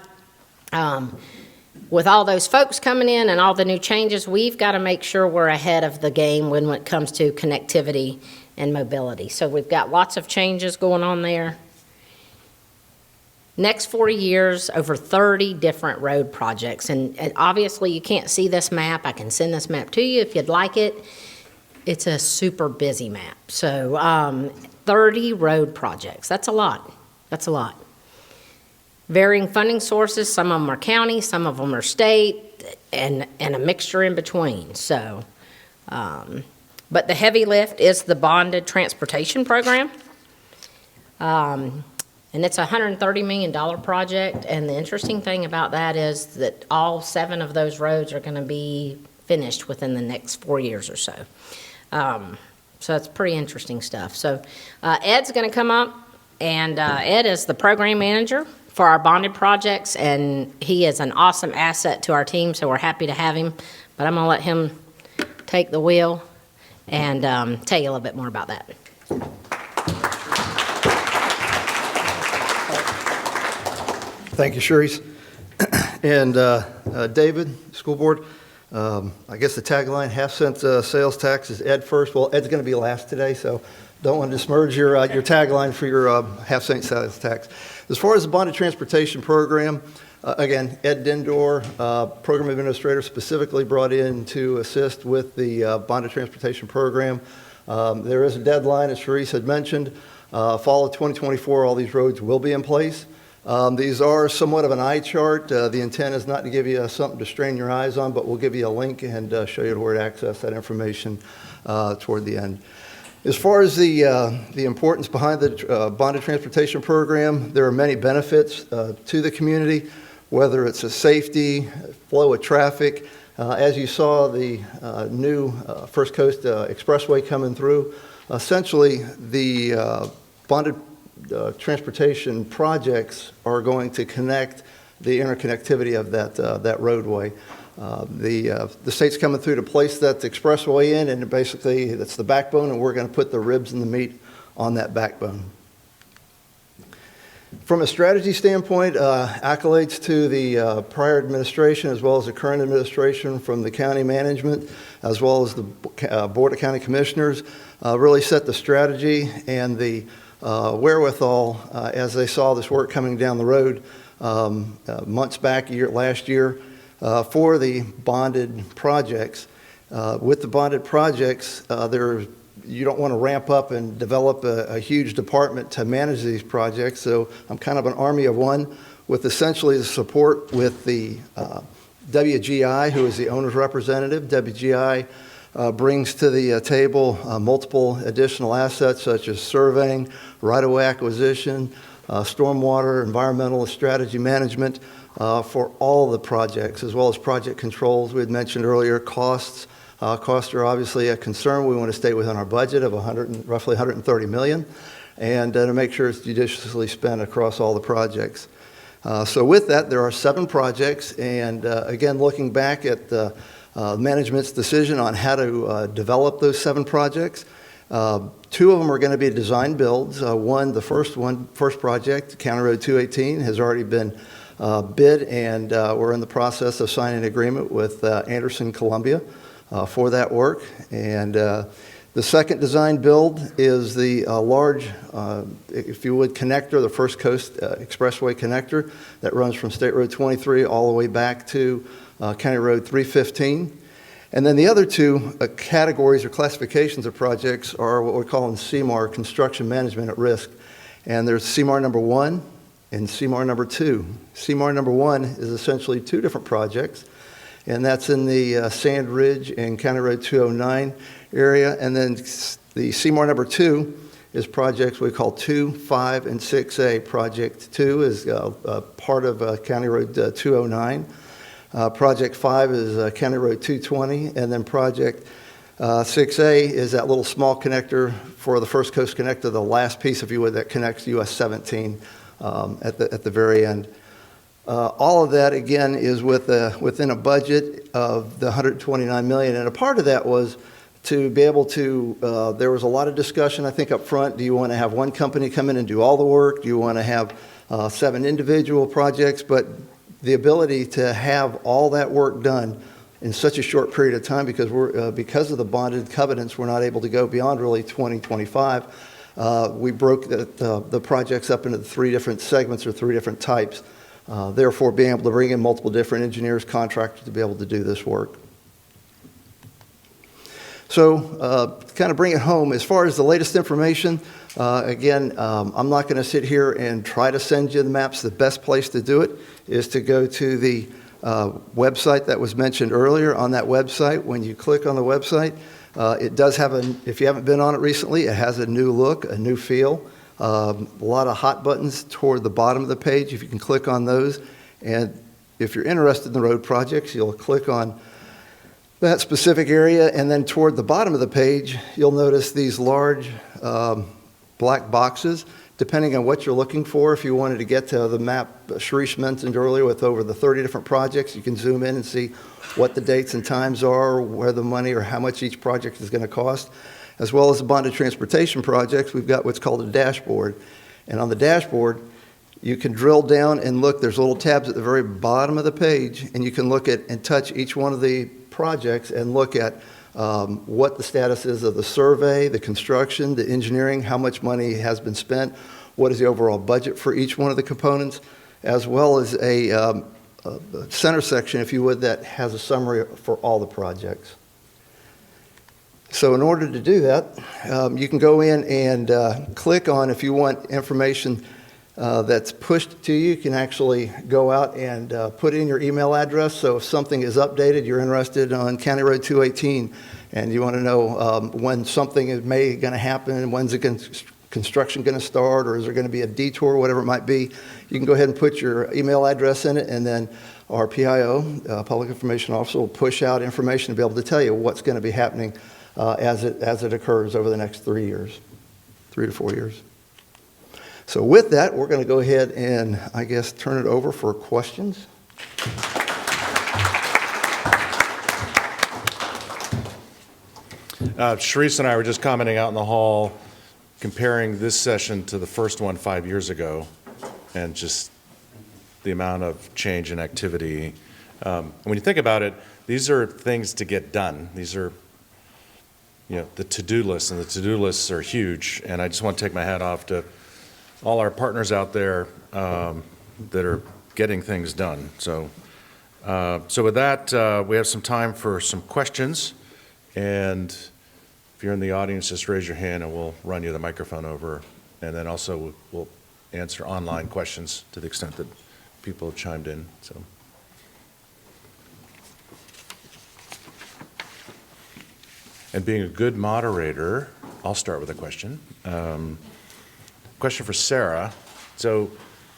With all those folks coming in and all the new changes, we've got to make sure we're ahead of the game when it comes to connectivity and mobility. So we've got lots of changes going on there. Next 4 years, over 30 different road projects. And obviously you can't see this map. I can send this map to you if you'd like it. It's a super busy map. So 30 road projects. That's a lot. That's a lot. Varying funding sources. Some of them are county, some of them are state, and a mixture in between. So but the heavy lift is the bonded transportation program. And it's a $130 million project. And the interesting thing about that is that all 7 of those roads are going to be finished within the next 4 years or so. So it's pretty interesting stuff. So Ed's going to come up, and Ed is the program manager for our bonded projects, and he is an awesome asset to our team, so we're happy to have him. But I'm going to let him take the wheel and tell you a little bit more about that. Thank you, Sharice. And David, school board, I guess the tagline, half-cent sales tax is Ed first. Well, Ed's going to be last today, so don't want to dismerge your tagline for your half-cent sales tax. As far as the bonded transportation program, again, Ed Dindor, program administrator, specifically brought in to assist with the bonded transportation program. There is a deadline, as Sharice had mentioned. Fall of 2024, all these roads will be in place. These are somewhat of an eye chart. The intent is not to give you something to strain your eyes on, but we'll give you a link and show you where to access that information toward the end. As far as the importance behind the bonded transportation program, there are many benefits to the community, whether it's a safety, flow of traffic. As you saw, the new First Coast Expressway coming through, essentially the bonded transportation projects are going to connect the interconnectivity of that roadway. The state's coming through to place that expressway in, and basically that's the backbone, and we're going to put the ribs and the meat on that backbone. From a strategy standpoint, accolades to the prior administration as well as the current administration from the county management as well as the Board of County Commissioners really set the strategy and the wherewithal as they saw this work coming down the road months back, last year. for the bonded projects. With the bonded projects, you don't want to ramp up and develop a huge department to manage these projects. So I'm kind of an army of one with essentially the support with the WGI, who is the owner's representative. WGI brings to the table multiple additional assets such as surveying, right-of-way acquisition, stormwater, environmental strategy management for all the projects, as well as project controls. We had mentioned earlier costs. Costs are obviously a concern. We want to stay within our budget of roughly $130 million, and to make sure it's judiciously spent across all the projects. So with that, there are 7 projects, and again, looking back at management's decision on how to develop those 7 projects, 2 of them are going to be design builds. The first project, County Road 218, has already been bid, and we're in the process of signing an agreement with Anderson Columbia for that work. And the second design build is the large, if you would, connector, the First Coast Expressway connector that runs from State Road 23 all the way back to County Road 315. And then the other 2 categories or classifications of projects are what we're calling CMAR, Construction Management at Risk. And there's CMAR number 1 and CMAR number 2. CMAR number 1 is essentially 2 different projects, and that's in the Sand Ridge and County Road 209 area. And then the CMAR number 2 is projects we call 2, 5, and 6A. Project 2 is part of County Road 209. Project 5 is County Road 220, and then Project 6A is that little small connector for the First Coast Connector, the last piece, if you would, that connects US 17 at the very end. All of that, again, is within a budget of the $129 million, and a part of that was to be able to, there was a lot of discussion, I think, up front. Do you want to have one company come in and do all the work? Do you want to have 7 individual projects? But the ability to have all that work done in such a short period of time, because of the bonded covenants, we're not able to go beyond really 2025. We broke the projects up into 3 different segments or 3 different types, therefore being able to bring in multiple different engineers, contractors to be able to do this work. So kind of bring it home, as far as the latest information, again, I'm not going to sit here and try to send you the maps. The best place to do it is to go to the website that was mentioned earlier. On that website, when you click on the website, it does have if you haven't been on it recently, it has a new look, a new feel, a lot of hot buttons toward the bottom of the page. If you can click on those, and if you're interested in the road projects, you'll click on that specific area, and then toward the bottom of the page, you'll notice these large black boxes, depending on what you're looking for. If you wanted to get to the map Sharish mentioned earlier with over the 30 different projects, you can zoom in and see what the dates and times are, where the money or how much each project is going to cost. As well as the bonded transportation projects, we've got what's called a dashboard. And on the dashboard, you can drill down and look. There's little tabs at the very bottom of the page, and you can look at and touch each one of the projects and look at what the status is of the survey, the construction, the engineering, how much money has been spent, what is the overall budget for each one of the components, as well as a center section, if you would, that has a summary for all the projects. So in order to do that, you can go in and click on, if you want information that's pushed to you, you can actually go out and put in your email address. So if something is updated, you're interested on County Road 218, and you want to know when something is going to happen, when's the construction going to start, or is there going to be a detour, whatever it might be, you can go ahead and put your email address in it, and then our PIO, Public Information Officer, will push out information to be able to tell you what's going to be happening as it occurs over the next 3 years, 3 to 4 years. So with that, we're going to go ahead and, I guess, turn it over for questions. Sharice and I were just commenting out in the hall, comparing this session to the first one 5 years ago, and just the amount of change and activity. And when you think about it, these are things to get done. These are, the to-do lists, and the to-do lists are huge. And I just want to take my hat off to all our partners out there that are getting things done. So So with that, we have some time for some questions. And if you're in the audience, just raise your hand and we'll run you the microphone over. And then also we'll answer online questions to the extent that people have chimed in. So. And being a good moderator, I'll start with a question. Question for Sarah. So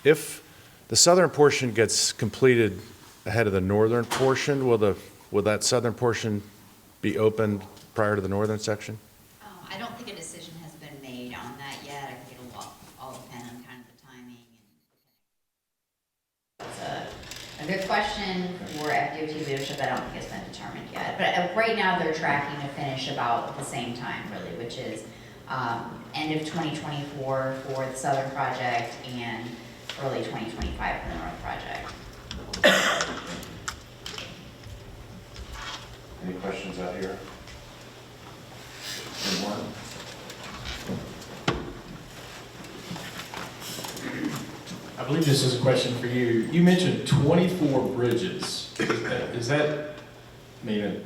if the southern portion gets completed ahead of the northern portion, will that southern portion be opened prior to the northern section? I don't think a decision has been made on that yet. I think it'll all depend on kind of the timing. It's a good question for FDOT leadership. I don't think it's been determined yet. But right now, they're tracking to finish about the same time, really, which is end of 2024 for the southern project and early 2025 for the north project. Any questions out here? Anyone? I believe this is a question for you. You mentioned 24 bridges. Is that, I mean,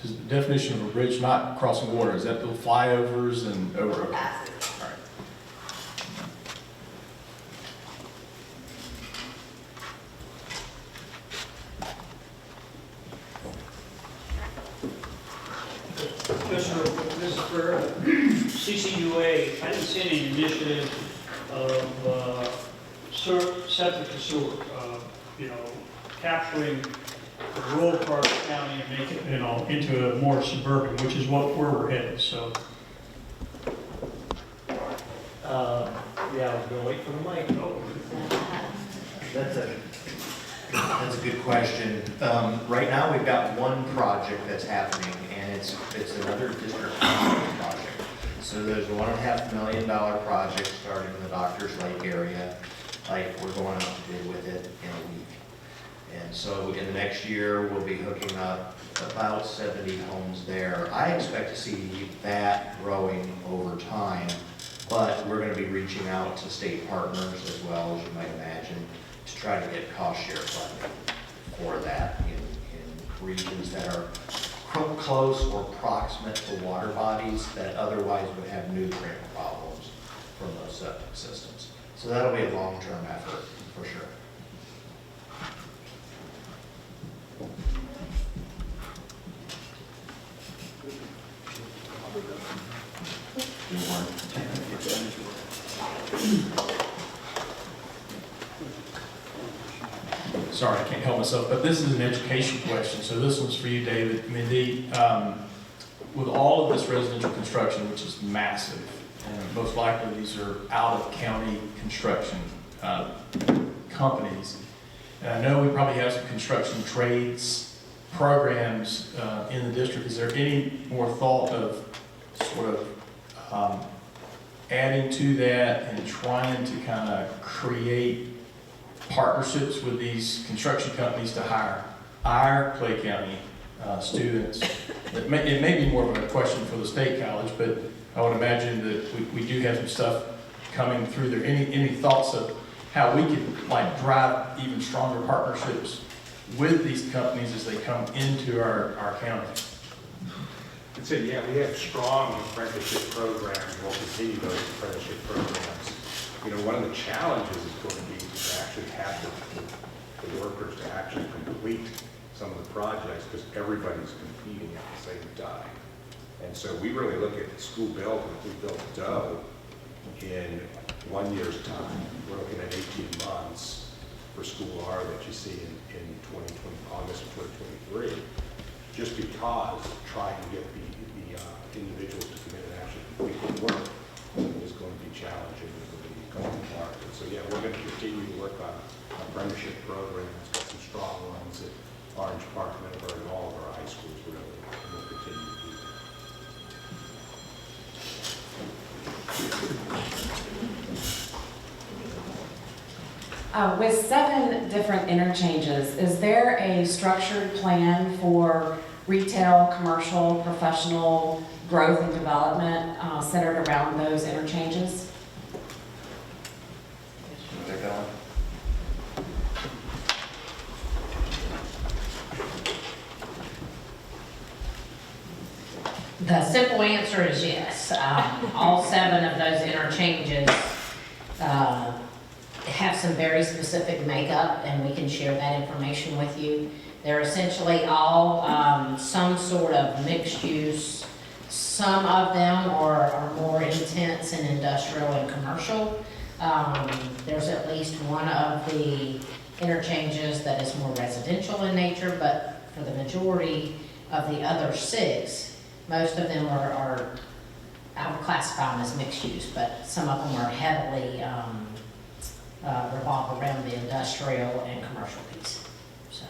is the definition of a bridge not crossing water? Is that the flyovers and over? All right. Yes, sir. This is for CCUA. I didn't see any initiative of septic to sewer, capturing the rural part of the county and make it, into a more suburban, which is where we're headed, so. Yeah, I was gonna wait for the mic. Oh. That's a good question. Right now, we've got one project that's happening, and it's another district project. So there's a $1.5 million project starting in the Doctors Lake area. Like, we're going out to bid with it in a week. And so in the next year, we'll be hooking up about 70 homes there. I expect to see that growing over time, but we're going to be reaching out to state partners as well, as you might imagine, to try to get cost share funding for that in regions that are close or proximate to water bodies that otherwise would have nutrient problems from those septic systems. So that'll be a long-term effort for sure. Sorry, I can't help myself, but this is an education question, so this one's for you, David. I mean, with all of this residential construction, which is massive, and most likely these are out-of-county construction companies, and I know we probably have some construction trades programs in the district. Is there any more thought of sort of adding to that and trying to kind of create partnerships with these construction companies to hire our Clay County students? It may be more of a question for the state college, but I would imagine that we do have some stuff coming through there. Any thoughts of how we could like drive even stronger partnerships with these companies as they come into our county? I'd say, yeah, we have strong apprenticeship programs, and we'll continue those apprenticeship programs. One of the challenges is going to be to actually have the workers to actually complete some of the projects, because everybody's competing at the same time. And so we really look at school build, and if we build Doe in 1 year's time, we're looking at 18 months for school R that you see in August of 2023, just because trying to get the individuals to come in and actually complete the work is going to be challenging and going to be going hard. And so yeah, we're going to continue to work on apprenticeship programs, got some strong ones at Orange Park, Middleburg, and all of our high schools really, and we'll continue to do that. With 7 different interchanges, is there a structured plan for retail, commercial, professional growth and development centered around those interchanges? The simple answer is yes. All 7 of those interchanges have some very specific makeup, and we can share that information with you. They're essentially all some sort of mixed use. Some of them are more intense in industrial and commercial. There's at least one of the interchanges that is more residential in nature, but for the majority of the other 6, most of them are, I would classify them as mixed use, but some of them are heavily revolve around the industrial and commercial piece. So.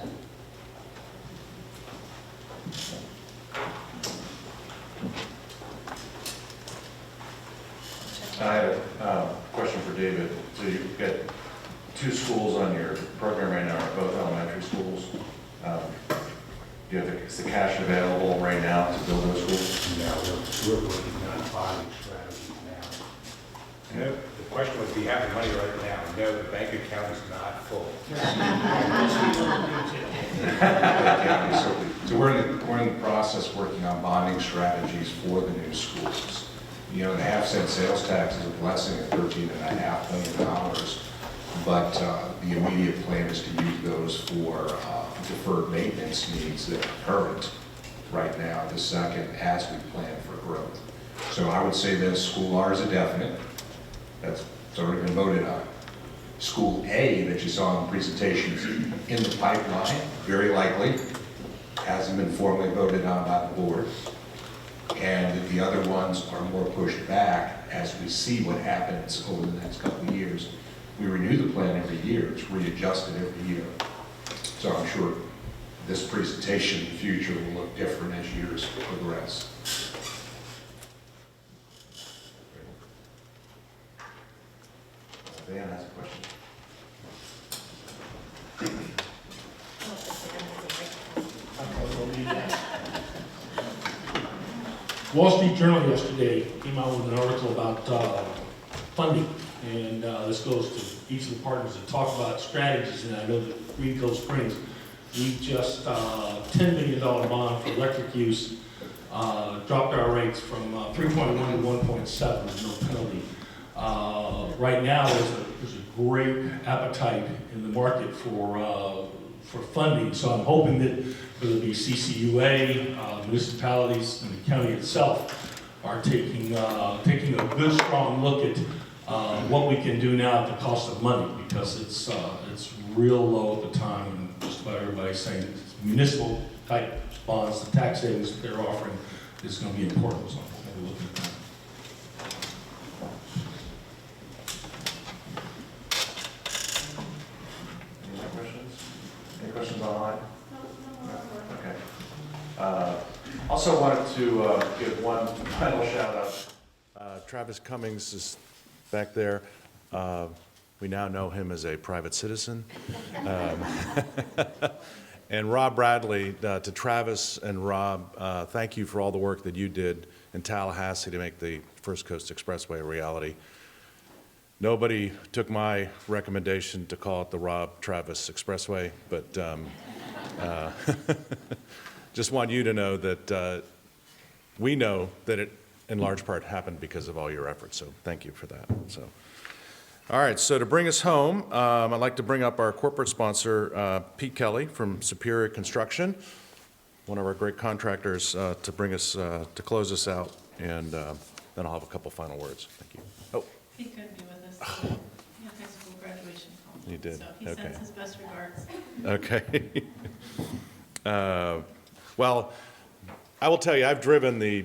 I had a question for David. So you've got 2 schools on your program right now, are both elementary schools. Do you have is the cash available right now to build those schools? No, we're working on bonding strategies now. No, the question was, do you have the money right now? No, the bank account is not full. So we're in the process working on bonding strategies for the new schools. You know, the half-cent sales tax is a blessing at $13.5 million, but the immediate plan is to use those for deferred maintenance needs that are current right now, the second, as we plan for growth. So I would say that school R is a definite. That's already been voted on. School A that you saw in the presentations in the pipeline, very likely, hasn't been formally voted on by the board. And the other ones are more pushed back as we see what happens over the next couple of years. We renew the plan every year, it's readjusted every year. So I'm sure this presentation in the future will look different as years progress. Dan has a question. Wall Street Journal yesterday came out with an article about funding, and this goes to each of the partners to talk about strategies. And I know that Greenville Springs, we just $10 million bond for electric use, dropped our rates from 3.1 to 1.7 with no penalty. Right now, there's a great appetite in the market for funding. So I'm hoping that whether it be CCUA, municipalities, and the county itself are taking a good, strong look at what we can do now at the cost of money, because it's real low at the time, and just about everybody's saying it's municipal type bonds, the tax savings that they're offering is going to be important. So I'm going to be looking at that. Any questions online? Okay. Also wanted to give one final shout out. Travis Cummings is back there. We now know him as a private citizen. And Rob Bradley, to Travis and Rob, thank you for all the work that you did in Tallahassee to make the First Coast Expressway a reality. Nobody took my recommendation to call it the Rob Travis Expressway, but just want you to know that we know that it in large part happened because of all your efforts, so thank you for that. So, all right, so to bring us home, I'd like to bring up our corporate sponsor, Pete Kelly from Superior Construction, one of our great contractors, to bring us, to close us out, and then I'll have a couple final words. Thank you. Oh. He couldn't be with us. He had high school graduation call. You did? So he Okay. sends his best regards. Okay. Well, I will tell you, I've driven the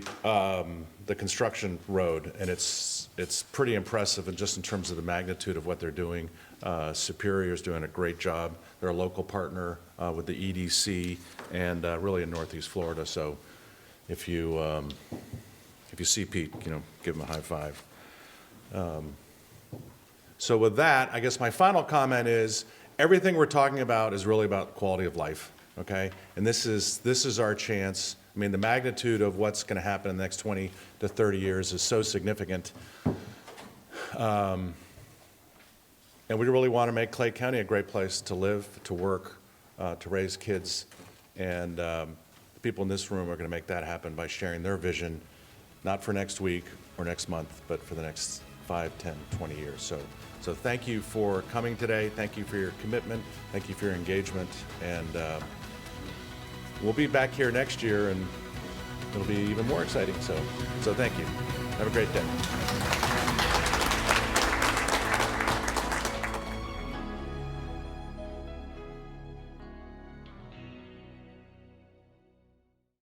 construction road, and it's pretty impressive, and just in terms of the magnitude of what they're doing. Superior's doing a great job. They're a local partner with the EDC and really in Northeast Florida. So if you see Pete, give him a high five. So with that, I guess my final comment is everything we're talking about is really about quality of life, okay? And this is our chance. I mean, the magnitude of what's going to happen in the next 20 to 30 years is so significant. And we really want to make Clay County a great place to live, to work, to raise kids. And people in this room are going to make that happen by sharing their vision, not for next week or next month, but for the next 5, 10, 20 years. So thank you for coming today. Thank you for your commitment. Thank you for your engagement. And we'll be back here next year, and it'll be even more exciting. So thank you. Have a great day.